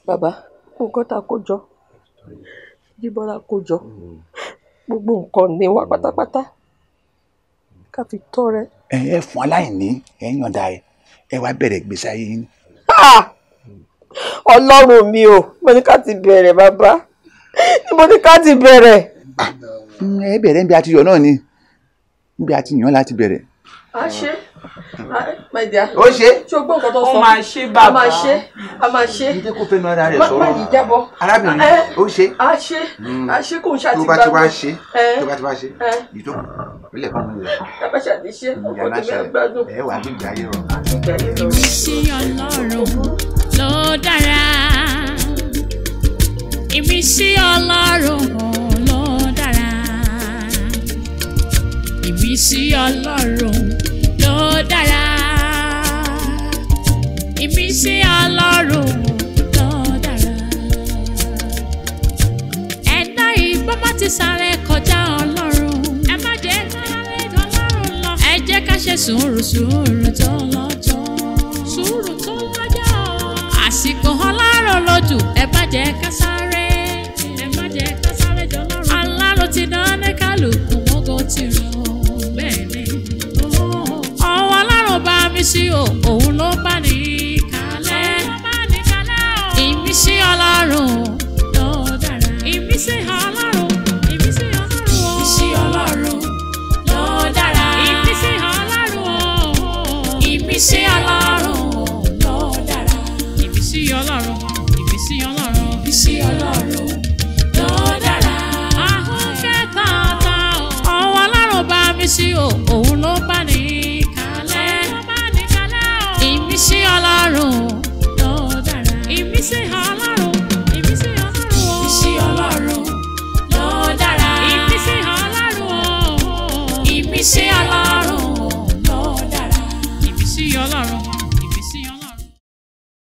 bàbá nǹkan tá a kó jọ Jíbọ́lá kó jọ gbogbo nǹkan ní wa pátápátá ká fi tọrẹ. ẹ fún aláìní ẹ yànda ẹ wá bẹ̀rẹ̀ gbèsè ayé yín. Ọlọ́run mi ò mo ní ká ti bẹ̀rẹ̀ bàbá mo ní ká ti bẹ̀rẹ̀. ẹ bẹ̀rẹ̀ níbi àtiyọ̀ náà ni níbi àtiyàn láti bẹ̀rẹ̀. a ṣe my dear. ó ṣe. ṣé o gbọ́ nǹkan tó sọ. ó máa ṣe bàbá. a máa ṣe. ǹjẹ́ kó fẹ́nu ara rẹ̀ sọ̀rọ̀. má yìí jábọ́. arábìnrin ó ṣe. a ṣe kò ń ṣàtìgbà. tó bá ti wá ṣe yìí tó ilẹ̀ fún mi rẹ̀. tábà ṣàti ṣe ọkọ tó bẹ́ẹ̀ gbádùn. ẹ wà gbígbé ayé rọ. ìmísí Ọlọ́run ló dára ìmísí Ọlọ́run ló dára ìmísí Ọlọ́run ló dára ìmísí Ọlọ́run ló dára ẹ̀dá ìgbọ́mọ́ ti sáré kọjá Ọlọ́run ẹ má jẹ́ sáré dọ́lọ́run lọ ẹ jẹ́ ká ṣe sùúrù tó lọ́jọ́ sùúrù tó lọ́jọ́ àsìkò Ọlọ́run lójú ẹ má jẹ́ ká sáré.